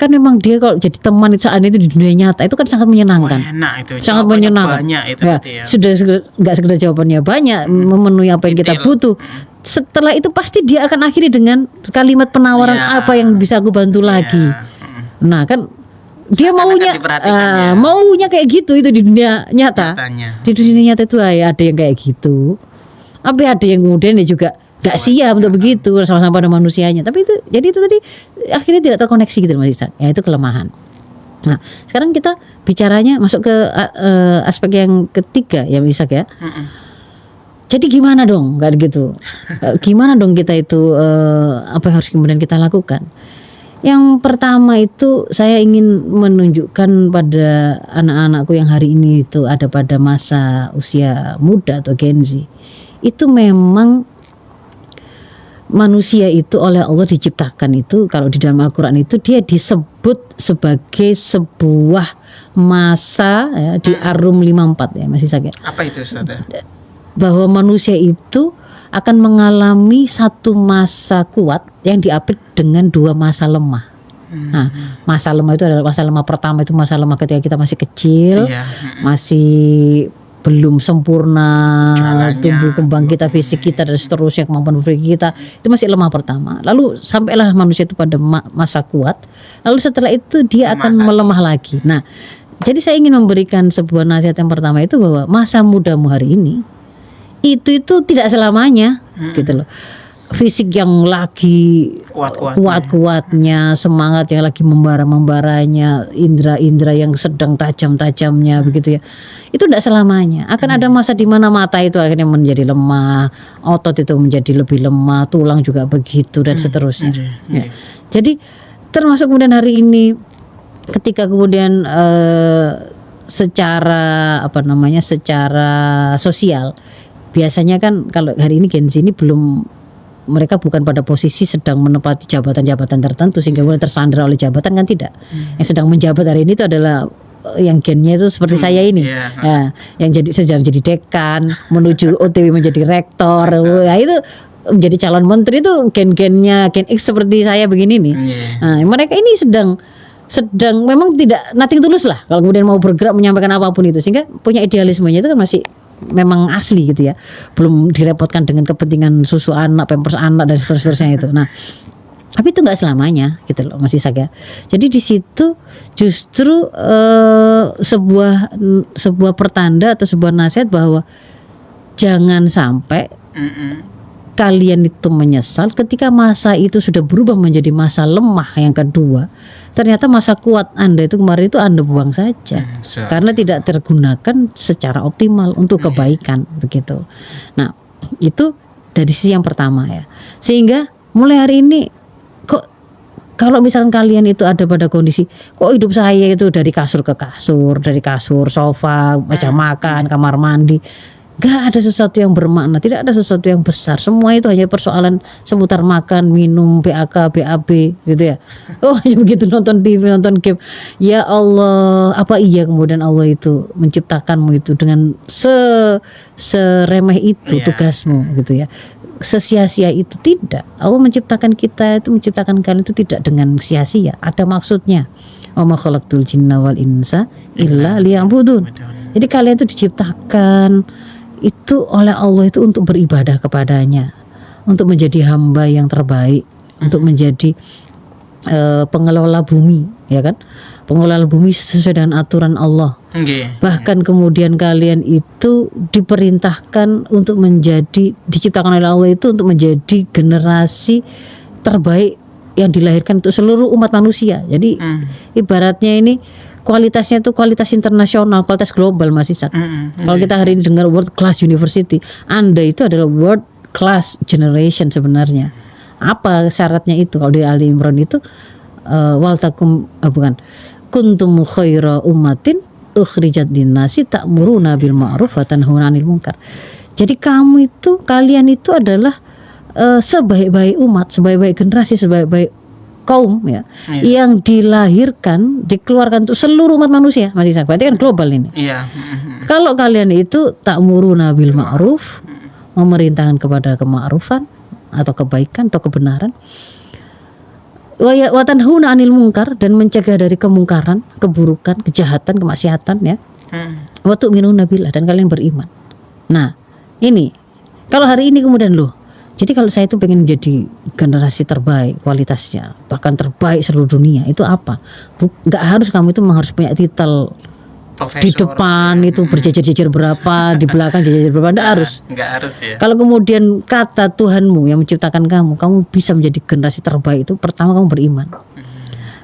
Kan memang dia kalau jadi teman saat itu di dunia nyata itu kan sangat menyenangkan. Enak itu. Sangat menyenangkan. Banyak itu ya. Sudah nggak sekedar jawabannya banyak, memenuhi apa yang kita butuh. Setelah itu pasti dia akan akhiri dengan kalimat penawaran apa yang bisa aku bantu lagi. Nah kan dia maunya kayak gitu itu di dunia nyata. Di dunia nyata itu ada yang kayak gitu. Tapi ada yang kemudian dia juga nggak siap untuk begitu sama-sama pada manusianya. Tapi itu jadi itu tadi akhirnya tidak terkoneksi gitu Mas Ishak. Ya itu kelemahan. Nah sekarang kita bicaranya masuk ke aspek yang ketiga ya Mas Ishak ya. Jadi gimana dong kayak gitu? Gimana dong kita itu apa yang harus kemudian kita lakukan? Yang pertama itu saya ingin menunjukkan pada anak-anakku yang hari ini itu ada pada masa usia muda atau Gen Z. Itu memang manusia itu oleh Allah diciptakan itu, kalau di dalam Al-Quran itu dia disebut sebagai sebuah masa ya, di Ar-Rum 54 ya masih sakit. Apa itu Ustaz? Bahwa manusia itu akan mengalami satu masa kuat yang diapit dengan dua masa lemah. Nah, masa lemah itu adalah masa lemah pertama itu masa lemah ketika kita masih kecil, masih belum sempurna Jalannya, tumbuh kembang kita, fisik kita dan seterusnya, kemampuan berpikir kita itu masih lemah pertama. Lalu sampailah manusia itu pada masa kuat. Lalu setelah itu dia akan melemah lagi. Nah, jadi saya ingin memberikan sebuah nasihat yang pertama itu bahwa masa mudamu hari ini itu tidak selamanya, gitu loh. Fisik yang lagi kuat-kuatnya, semangat yang lagi membara-membaranya, indera-indera yang sedang tajam-tajamnya, begitu ya. Itu tidak selamanya. Akan ada masa di mana mata itu akhirnya menjadi lemah, otot itu menjadi lebih lemah, tulang juga begitu dan seterusnya. Ya. Jadi termasuk kemudian hari ini ketika kemudian secara sosial, biasanya kan kalau hari ini Gen Z ini mereka bukan pada posisi sedang menempati jabatan-jabatan tertentu sehingga kemudian tersandera oleh jabatan, kan tidak. Yang sedang menjabat hari ini itu adalah yang gennya itu seperti saya ini, ya, yang sedang jadi dekan, menuju OTW menjadi rektor, ya itu menjadi calon menteri itu gen X seperti saya begini nih. Nah, mereka ini sedang memang tidak nothing tulus lah kalau kemudian mau bergerak menyampaikan apapun itu, sehingga punya idealismenya itu kan masih memang asli gitu ya, belum direpotkan dengan kepentingan susu anak, pampers anak dan seterusnya itu. Nah, tapi itu nggak selamanya gitu loh Mas Ishak ya. Jadi di situ justru sebuah pertanda atau sebuah nasihat bahwa jangan sampai kalian itu menyesal ketika masa itu sudah berubah menjadi masa lemah yang kedua. Ternyata masa kuat Anda itu kemarin itu Anda buang saja karena tidak tergunakan secara optimal untuk kebaikan, begitu. Nah, itu dari sisi yang pertama ya. Sehingga mulai hari ini kok kalau misalkan kalian itu ada pada kondisi kok hidup saya itu dari kasur ke kasur, dari kasur sofa, meja makan, kamar mandi, gak ada sesuatu yang bermakna, tidak ada sesuatu yang besar. Semua itu hanya persoalan seputar makan, minum, BAK, BAB gitu ya. Oh, hanya begitu, nonton TV, nonton game. Ya Allah, apa iya kemudian Allah itu menciptakanmu itu dengan seremeh itu tugasmu gitu ya. Sesia-sia itu tidak. Allah menciptakan kita itu, menciptakan kalian itu tidak dengan sia-sia, ada maksudnya. Wa ma khalaqtul jinna wal insa illa liya'budun. Jadi kalian itu diciptakan itu oleh Allah itu untuk beribadah kepadanya, untuk menjadi hamba yang terbaik, untuk menjadi pengelola bumi, ya kan? Pengelola bumi sesuai dengan aturan Allah. Bahkan kemudian kalian itu diperintahkan untuk diciptakan oleh Allah itu untuk menjadi generasi terbaik yang dilahirkan untuk seluruh umat manusia. Jadi ibaratnya ini kualitasnya itu kualitas internasional, kualitas global Mas Ishak. Kalau kita hari ini dengar world class university, Anda itu adalah world class generation sebenarnya. Apa syaratnya itu? Kalau di Ali Imran itu kuntum khaira ummatin ukhrijat linnasi ta'muruna bil ma'ruf wa tanhauna 'anil munkar. Jadi kalian itu adalah sebaik-baik umat, sebaik-baik generasi, sebaik-baik kaum ya, yang dikeluarkan untuk seluruh umat manusia, Mas Ishak. Berarti kan global ini. Kalau kalian itu ta'muruna bil ma'ruf, memerintahkan kepada kema'rufan atau kebaikan atau kebenaran, wa tanhauna 'anil munkar, dan mencegah dari kemungkaran, keburukan, kejahatan, kemaksiatan ya. Wa tu'minuna billah, dan kalian beriman. Nah, ini kalau hari ini kemudian jadi kalau saya itu pengen menjadi generasi terbaik kualitasnya, bahkan terbaik seluruh dunia, itu apa? Gak harus kamu itu harus punya titel profesor, di depan itu berjejer-jejer berapa, di belakang jejer berapa, enggak harus. Enggak harus ya. Kalau kemudian kata Tuhanmu yang menciptakan kamu bisa menjadi generasi terbaik itu, pertama kamu beriman.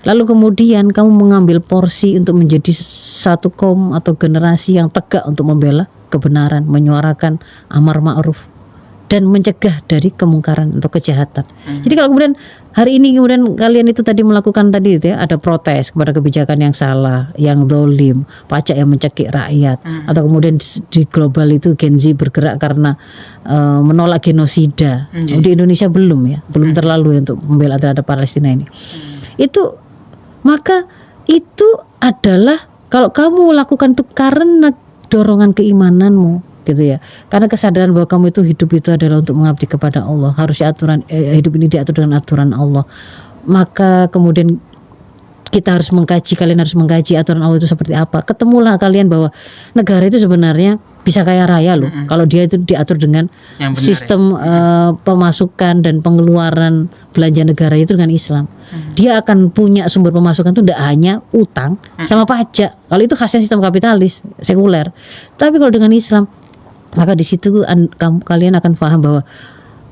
Lalu kemudian kamu mengambil porsi untuk menjadi satu kaum atau generasi yang tegak untuk membela kebenaran, menyuarakan amar ma'ruf, dan mencegah dari kemungkaran atau kejahatan. Jadi kalau kemudian hari ini kemudian kalian itu tadi melakukan tadi itu ya, ada protes kepada kebijakan yang salah, yang dolim, pajak yang mencekik rakyat, atau kemudian di global itu Gen Z bergerak karena menolak genosida. Di Indonesia belum terlalu untuk membela terhadap Palestina ini. Maka itu adalah kalau kamu lakukan itu karena dorongan keimananmu, gitu ya, karena kesadaran bahwa kamu itu hidup itu adalah untuk mengabdi kepada Allah, harus hidup ini diatur dengan aturan Allah, maka kemudian kita harus mengkaji, kalian harus mengkaji aturan Allah itu seperti apa. Ketemulah kalian bahwa negara itu sebenarnya bisa kaya raya loh. Kalau dia itu diatur dengan Yang benar, sistem pemasukan dan pengeluaran belanja negara itu dengan Islam. Dia akan punya sumber pemasukan itu tidak hanya utang sama pajak. Kalau itu khasnya sistem kapitalis sekuler. Tapi kalau dengan Islam, maka di situ kalian akan paham bahwa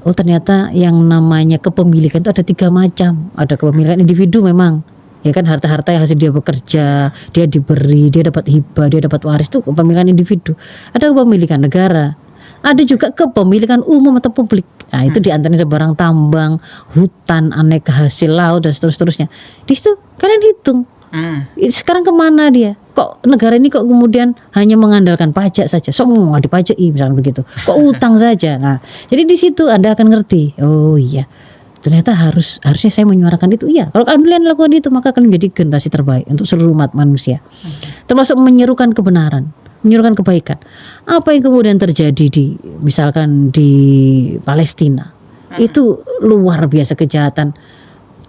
oh ternyata yang namanya kepemilikan itu ada 3 macam. Ada kepemilikan individu memang, ya kan, harta-harta yang hasil dia bekerja, dia diberi, dia dapat hibah, dia dapat waris, itu kepemilikan individu. Ada kepemilikan negara, ada juga kepemilikan umum atau publik. Nah itu diantaranya ada barang tambang, hutan, aneka hasil laut dan seterusnya. Di situ kalian hitung. Sekarang kemana dia? Kok negara ini kok kemudian hanya mengandalkan pajak saja? Semua dipajaki misalnya begitu. Kok utang saja? Nah, jadi di situ Anda akan ngerti. Oh iya, ternyata harusnya saya menyuarakan itu. Iya, kalau kalian lakukan itu maka kalian menjadi generasi terbaik untuk seluruh umat manusia. Termasuk menyerukan kebenaran, menyerukan kebaikan. Apa yang kemudian terjadi misalkan di Palestina, itu luar biasa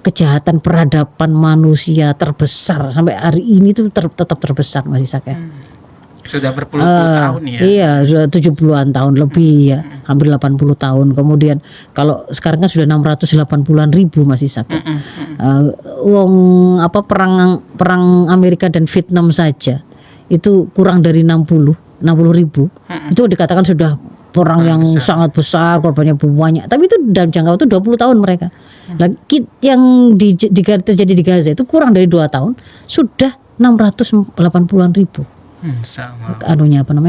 kejahatan peradaban manusia terbesar sampai hari ini itu tetap terbesar Mas Ishak ya. Sudah berpuluh-puluh tahun ya. Iya, sudah 70-an tahun lebih ya, hampir 80 tahun. Kemudian kalau sekarang kan sudah 680-an ribu Mas Ishak. Perang Amerika dan Vietnam saja itu kurang dari 60 ribu. Itu dikatakan sudah perang yang sangat besar, korbannya banyak. Tapi itu dalam jangka waktu 20 tahun mereka. Yang terjadi di Gaza itu kurang dari 2 tahun sudah 680-an ribu.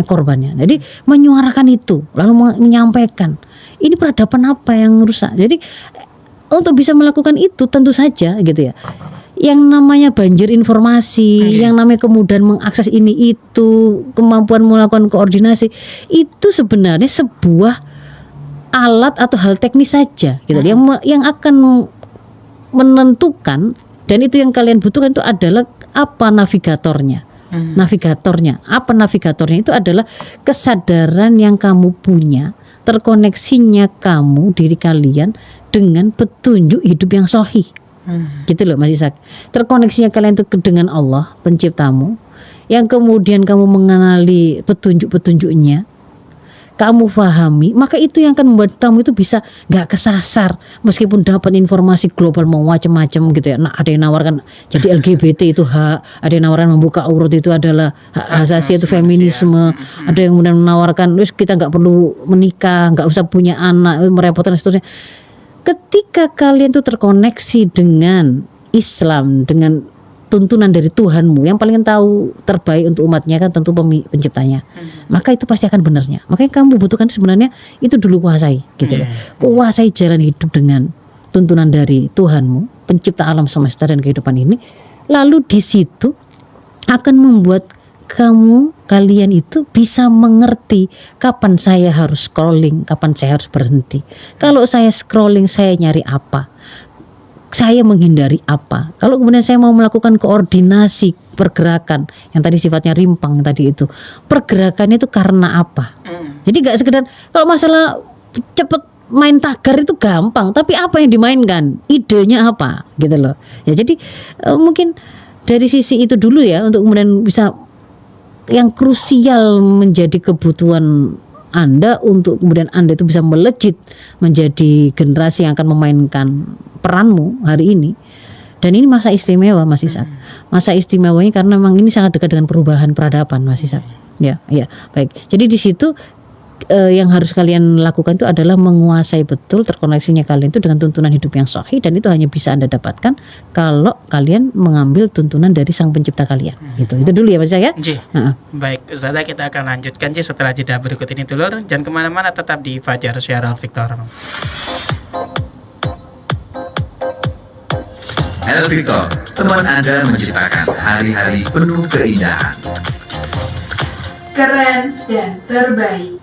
Korbannya. Jadi menyuarakan itu, lalu menyampaikan ini peradaban apa yang rusak. Jadi untuk bisa melakukan itu tentu saja gitu ya, yang namanya banjir informasi, yang namanya kemudian mengakses ini itu, kemampuan melakukan koordinasi, itu sebenarnya sebuah alat atau hal teknis saja gitu, yang akan menentukan, dan itu yang kalian butuhkan itu adalah apa navigatornya. Navigatornya itu adalah kesadaran yang kamu punya, terkoneksinya diri kalian dengan petunjuk hidup yang sahih. Gitu loh Mas Ishak. Terkoneksinya kalian itu dengan Allah penciptamu, yang kemudian kamu mengenali petunjuk-petunjuknya, kamu pahami, maka itu yang akan membuat kamu itu bisa gak kesasar meskipun dapat informasi global mau macam-macam gitu ya. Nah, ada yang nawarkan jadi LGBT itu hak, ada yang nawarkan membuka aurat itu adalah hak asasi, itu feminisme, ada yang kemudian menawarkan kita gak perlu menikah, gak usah punya anak, merepotkan seterusnya. Ketika kalian tuh terkoneksi dengan Islam, dengan tuntunan dari Tuhanmu yang paling tahu terbaik untuk umatnya kan tentu penciptanya, maka itu pasti akan benarnya. Makanya kamu butuhkan sebenarnya itu dulu kuasai gitu loh. Kuasai jalan hidup dengan tuntunan dari Tuhanmu, pencipta alam semesta dan kehidupan ini. Lalu di situ akan membuat kalian itu bisa mengerti kapan saya harus scrolling, kapan saya harus berhenti. Kalau saya scrolling, saya nyari apa, saya menghindari apa. Kalau kemudian saya mau melakukan koordinasi pergerakan yang tadi sifatnya rimpang tadi itu, pergerakannya itu karena apa. Jadi gak sekedar kalau masalah cepet main tagar itu gampang, tapi apa yang dimainkan, idenya apa gitu loh ya. Jadi mungkin dari sisi itu dulu ya, untuk kemudian bisa yang krusial menjadi kebutuhan Anda untuk kemudian Anda itu bisa melejit menjadi generasi yang akan memainkan peranmu hari ini. Dan ini masa istimewa Mas Ishak. Masa istimewanya karena memang ini sangat dekat dengan perubahan peradaban Mas Ishak. Ya, baik. Jadi di situ yang harus kalian lakukan itu adalah menguasai betul terkoneksinya kalian itu dengan tuntunan hidup yang sahih, dan itu hanya bisa Anda dapatkan kalau kalian mengambil tuntunan dari Sang Pencipta kalian. Itu dulu ya Mas ya. Baik, Ustazah, kita akan lanjutkan setelah jeda berikut ini dulu. Jangan kemana-mana, tetap di Fajar Syiar Victor. El Victor, teman Anda menciptakan hari-hari penuh keindahan. Keren dan terbaik.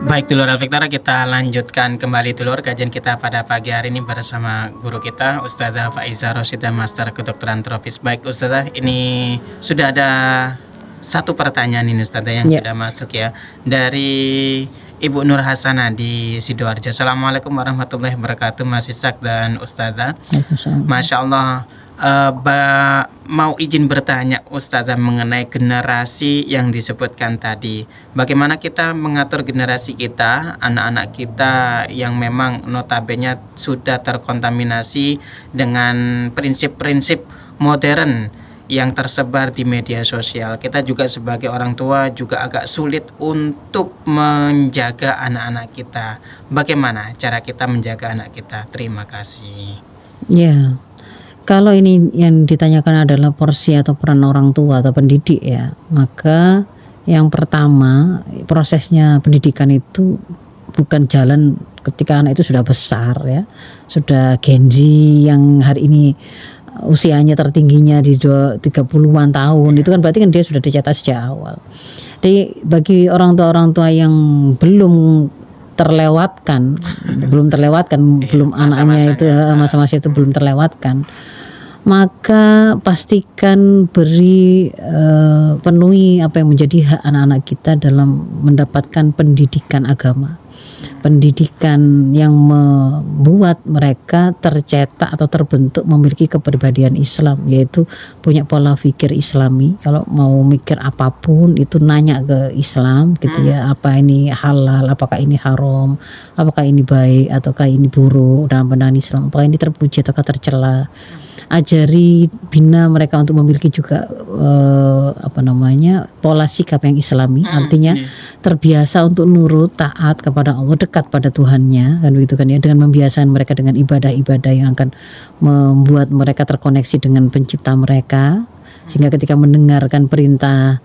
Baik dulur El Victor, kita lanjutkan kembali dulur kajian kita pada pagi hari ini bersama guru kita Ustazah Faiza Rosyida, Master Kedokteran Tropis. Baik Ustazah, ini sudah ada satu pertanyaan ini Ustazah yang sudah masuk ya, dari Ibu Nur Hasanah di Sidoarjo. Assalamualaikum warahmatullahi wabarakatuh Mas Ishak dan Ustazah. Masya Allah, mau izin bertanya Ustazah mengenai generasi yang disebutkan tadi. Bagaimana kita mengatur generasi kita, anak-anak kita yang memang notabene sudah terkontaminasi dengan prinsip-prinsip modern yang tersebar di media sosial. Kita juga sebagai orang tua juga agak sulit untuk menjaga anak-anak kita. Bagaimana cara kita menjaga anak kita? Terima kasih. Ya, kalau ini yang ditanyakan adalah porsi atau peran orang tua atau pendidik ya, maka yang pertama prosesnya pendidikan itu bukan jalan ketika anak itu sudah besar ya, sudah Gen Z yang hari ini usianya tertingginya di 30-an tahun, itu kan berarti kan dia sudah dicetak sejak awal. Jadi bagi orang tua yang belum terlewatkan, belum anaknya itu masa-masa itu belum terlewatkan, maka pastikan penuhi apa yang menjadi hak anak-anak kita dalam mendapatkan pendidikan agama, pendidikan yang membuat mereka tercetak atau terbentuk memiliki kepribadian Islam, yaitu punya pola pikir Islami. Kalau mau mikir apapun itu nanya ke Islam gitu ya, apa ini halal, apakah ini haram, apakah ini baik ataukah ini buruk dalam pandangan Islam, apakah ini terpuji ataukah tercela. Ajari, bina mereka untuk memiliki juga pola sikap yang Islami, artinya terbiasa untuk nurut, taat kepada Allah, dekat pada Tuhannya, kan begitu kan ya, dengan membiasakan mereka dengan ibadah-ibadah yang akan membuat mereka terkoneksi dengan pencipta mereka, sehingga ketika mendengarkan perintah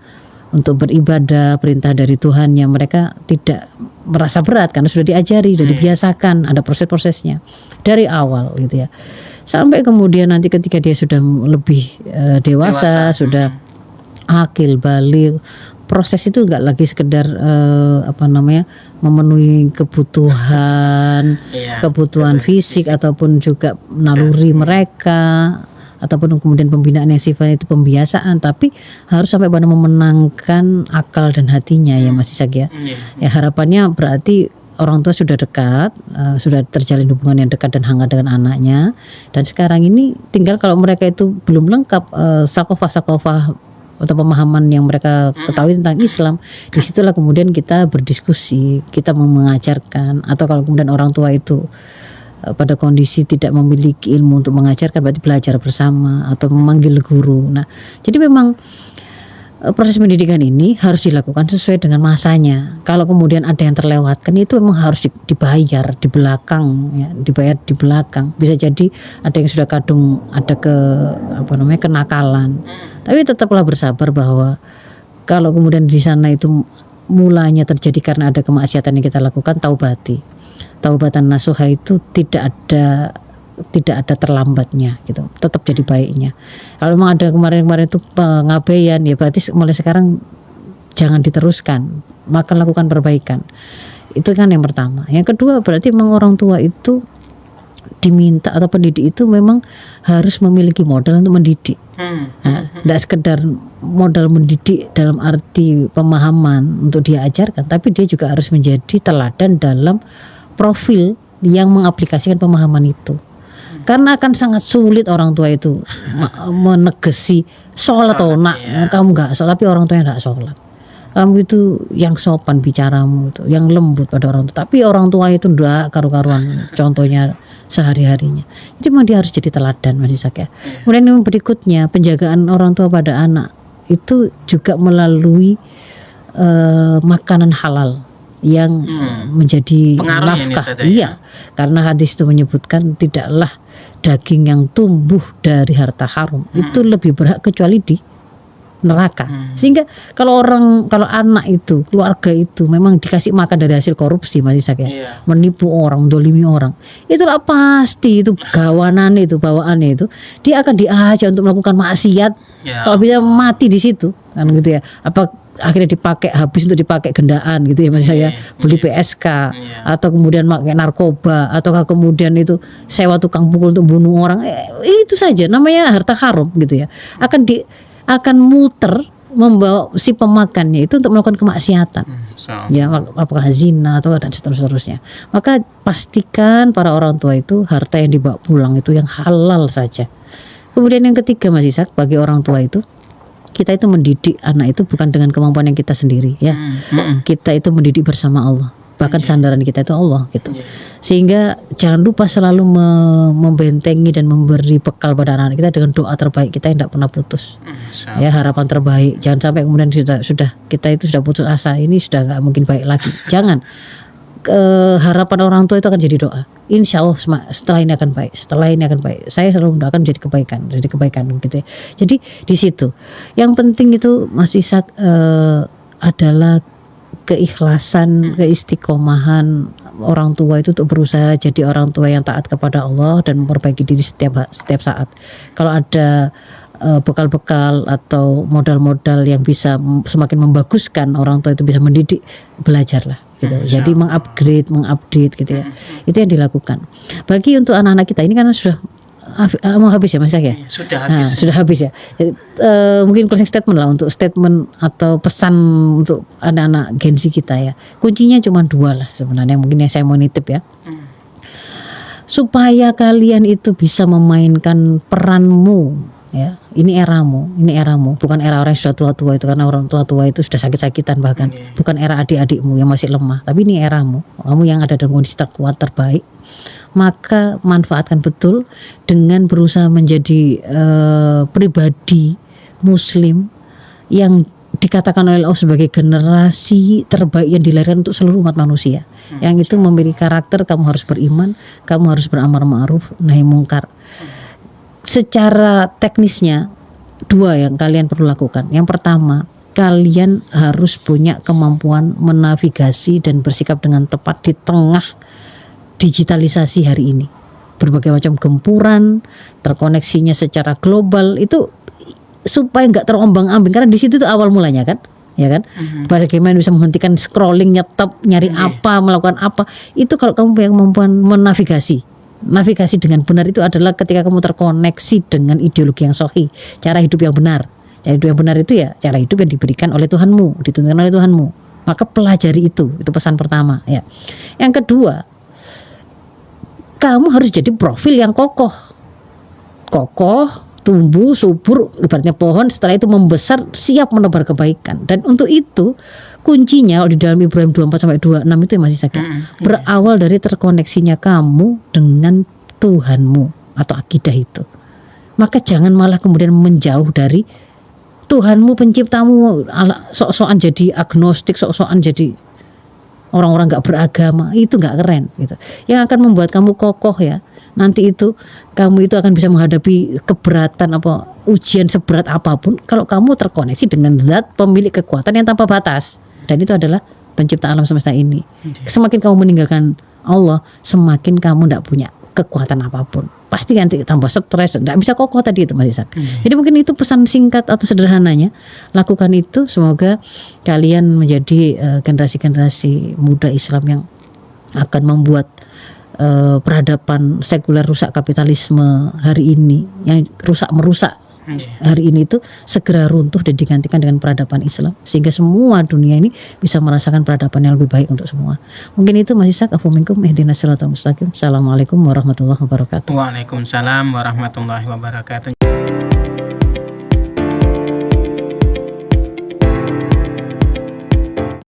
untuk beribadah, perintah dari Tuhannya, mereka tidak merasa berat karena sudah diajari, sudah dibiasakan, ada proses-prosesnya dari awal gitu ya. Sampai kemudian nanti ketika dia sudah lebih dewasa, sudah akil balik, proses itu enggak lagi sekedar memenuhi kebutuhan fisik ataupun juga naluri mereka, ataupun kemudian pembinaan yang sifatnya itu pembiasaan, tapi harus sampai pada memenangkan akal dan hatinya ya Mas Ishak ya. Ya harapannya berarti orang tua sudah dekat, sudah terjalin hubungan yang dekat dan hangat dengan anaknya, dan sekarang ini tinggal kalau mereka itu belum lengkap sakofah atau pemahaman yang mereka ketahui tentang Islam, disitulah kemudian kita berdiskusi, kita mengajarkan, atau kalau kemudian orang tua itu pada kondisi tidak memiliki ilmu untuk mengajarkan, berarti belajar bersama atau memanggil guru. Nah, jadi memang proses pendidikan ini harus dilakukan sesuai dengan masanya. Kalau kemudian ada yang terlewatkan, itu memang harus dibayar di belakang ya, dibayar di belakang. Bisa jadi ada yang sudah kadung ada kenakalan. Tapi tetaplah bersabar bahwa kalau kemudian di sana itu mulanya terjadi karena ada kemaksiatan yang kita lakukan, taubatan nasuha itu tidak ada terlambatnya gitu, tetap jadi baiknya. Kalau memang ada kemarin-kemarin itu pengabaian, ya berarti mulai sekarang jangan diteruskan, maka lakukan perbaikan. Itu kan yang pertama. Yang kedua berarti memang orang tua itu diminta, atau pendidik itu memang harus memiliki modal untuk mendidik. Tidak sekedar modal mendidik dalam arti pemahaman untuk dia ajarkan, tapi dia juga harus menjadi teladan dalam profil yang mengaplikasikan pemahaman itu. Karena akan sangat sulit orang tua itu menegesi sholat atau nak, kamu enggak sholat, tapi orang tua yang enggak sholat. Kamu itu yang sopan bicaramu itu, yang lembut pada orang tua, tapi orang tua itu enggak karu-karuan contohnya sehari-harinya. Jadi memang dia harus jadi teladan, Mas Ishak ya. Kemudian yang berikutnya, penjagaan orang tua pada anak itu juga melalui makanan halal yang menjadi nafkah. Iya, karena hadis itu menyebutkan tidaklah daging yang tumbuh dari harta haram itu lebih berhak kecuali di neraka. Sehingga kalau anak itu, keluarga itu memang dikasih makan dari hasil korupsi, Mas Ishak ya, menipu orang, dolimi orang, itulah pasti itu gawanan itu, bawaannya itu dia akan diajak untuk melakukan maksiat. Kalau bisa mati di situ kan gitu ya. Apa akhirnya dipakai habis untuk dipakai gendaan gitu ya, Mas saya beli PSK atau kemudian pakai narkoba, ataukah kemudian itu sewa tukang pukul untuk bunuh orang, itu saja namanya harta haram gitu ya, akan muter membawa si pemakannya itu untuk melakukan kemaksiatan, ya apakah zina atau dan seterusnya. Maka pastikan para orang tua itu harta yang dibawa pulang itu yang halal saja. Kemudian yang ketiga Mas Ishak, bagi orang tua itu, kita itu mendidik anak itu bukan dengan kemampuan yang kita sendiri ya. Kita itu mendidik bersama Allah. Bahkan sandaran kita itu Allah gitu. Sehingga jangan lupa selalu membentengi dan memberi bekal pada anak kita dengan doa terbaik kita yang tidak pernah putus. Ya, harapan terbaik. Jangan sampai kemudian sudah kita itu sudah putus asa, ini sudah nggak mungkin baik lagi. Jangan. Harapan orang tua itu akan jadi doa. Insya Allah setelah ini akan baik, setelah ini akan baik. Saya selalu mendoakan jadi kebaikan gitu ya. Jadi di situ yang penting itu Mas Ishak adalah keikhlasan, keistiqomahan orang tua itu untuk berusaha jadi orang tua yang taat kepada Allah dan memperbaiki diri setiap saat. Kalau ada bekal-bekal atau modal-modal yang bisa semakin membaguskan orang tua itu bisa mendidik, belajarlah gitu. Jadi mengupdate gitu ya. Itu yang dilakukan. Bagi untuk anak-anak kita ini kan sudah mau habis ya Mas Ishak ya? Sudah habis. Sudah habis ya. Jadi, mungkin closing statement lah untuk statement atau pesan untuk anak-anak Gen Z kita ya. Kuncinya cuma 2 lah sebenarnya, mungkin yang saya mau nitip ya. Supaya kalian itu bisa memainkan peranmu ya. Ini eramu, bukan era orang yang sudah tua-tua itu, karena orang tua-tua itu sudah sakit-sakitan bahkan. Bukan era adik-adikmu yang masih lemah, tapi ini eramu. Kamu yang ada dalam kondisi terkuat terbaik. Maka manfaatkan betul dengan berusaha menjadi pribadi muslim yang dikatakan oleh Allah sebagai generasi terbaik yang dilahirkan untuk seluruh umat manusia. Yang itu memiliki karakter kamu harus beriman, kamu harus beramar ma'ruf nahi mungkar. Secara teknisnya 2 yang kalian perlu lakukan. Yang pertama, kalian harus punya kemampuan menavigasi dan bersikap dengan tepat di tengah digitalisasi hari ini. Berbagai macam gempuran, terkoneksinya secara global itu supaya nggak terombang-ambing, karena di situ tuh awal mulanya kan, ya kan? Bagaimana bisa menghentikan scrolling, nyetop, nyari apa, melakukan apa. Itu kalau kamu punya kemampuan menavigasi. Navigasi dengan benar itu adalah ketika kamu terkoneksi dengan ideologi yang sahih, cara hidup yang benar. Cara hidup yang benar itu ya cara hidup yang diberikan oleh Tuhanmu, ditunjukkan oleh Tuhanmu. Maka pelajari itu pesan pertama ya. Yang kedua, kamu harus jadi profil yang kokoh, tumbuh, subur, ibaratnya pohon, setelah itu membesar, siap menebar kebaikan. Dan untuk itu kuncinya di dalam Ibrahim 24-26 itu ya masih sakit. Berawal dari terkoneksinya kamu dengan Tuhanmu atau akidah itu. Maka jangan malah kemudian menjauh dari Tuhanmu, penciptamu, sok-sokan jadi agnostik, sok-sokan jadi orang-orang gak beragama. Itu gak keren gitu. Yang akan membuat kamu kokoh ya, nanti itu kamu itu akan bisa menghadapi keberatan apa ujian seberat apapun kalau kamu terkoneksi dengan zat pemilik kekuatan yang tanpa batas, dan itu adalah pencipta alam semesta ini. Semakin kamu meninggalkan Allah, semakin kamu tidak punya kekuatan apapun, pasti nanti tambah stres, tidak bisa kokoh tadi itu Mas Ishak. Jadi mungkin itu pesan singkat atau sederhananya, lakukan itu. Semoga kalian menjadi generasi-generasi muda Islam yang akan membuat peradaban sekuler rusak kapitalisme hari ini yang merusak hari ini itu segera runtuh dan digantikan dengan peradaban Islam, sehingga semua dunia ini bisa merasakan peradaban yang lebih baik untuk semua. Mungkin itu Mas Ishak. Afu minkum ihdinas siratal mustaqim. Assalamualaikum warahmatullahi wabarakatuh. Waalaikumsalam warahmatullahi wabarakatuh.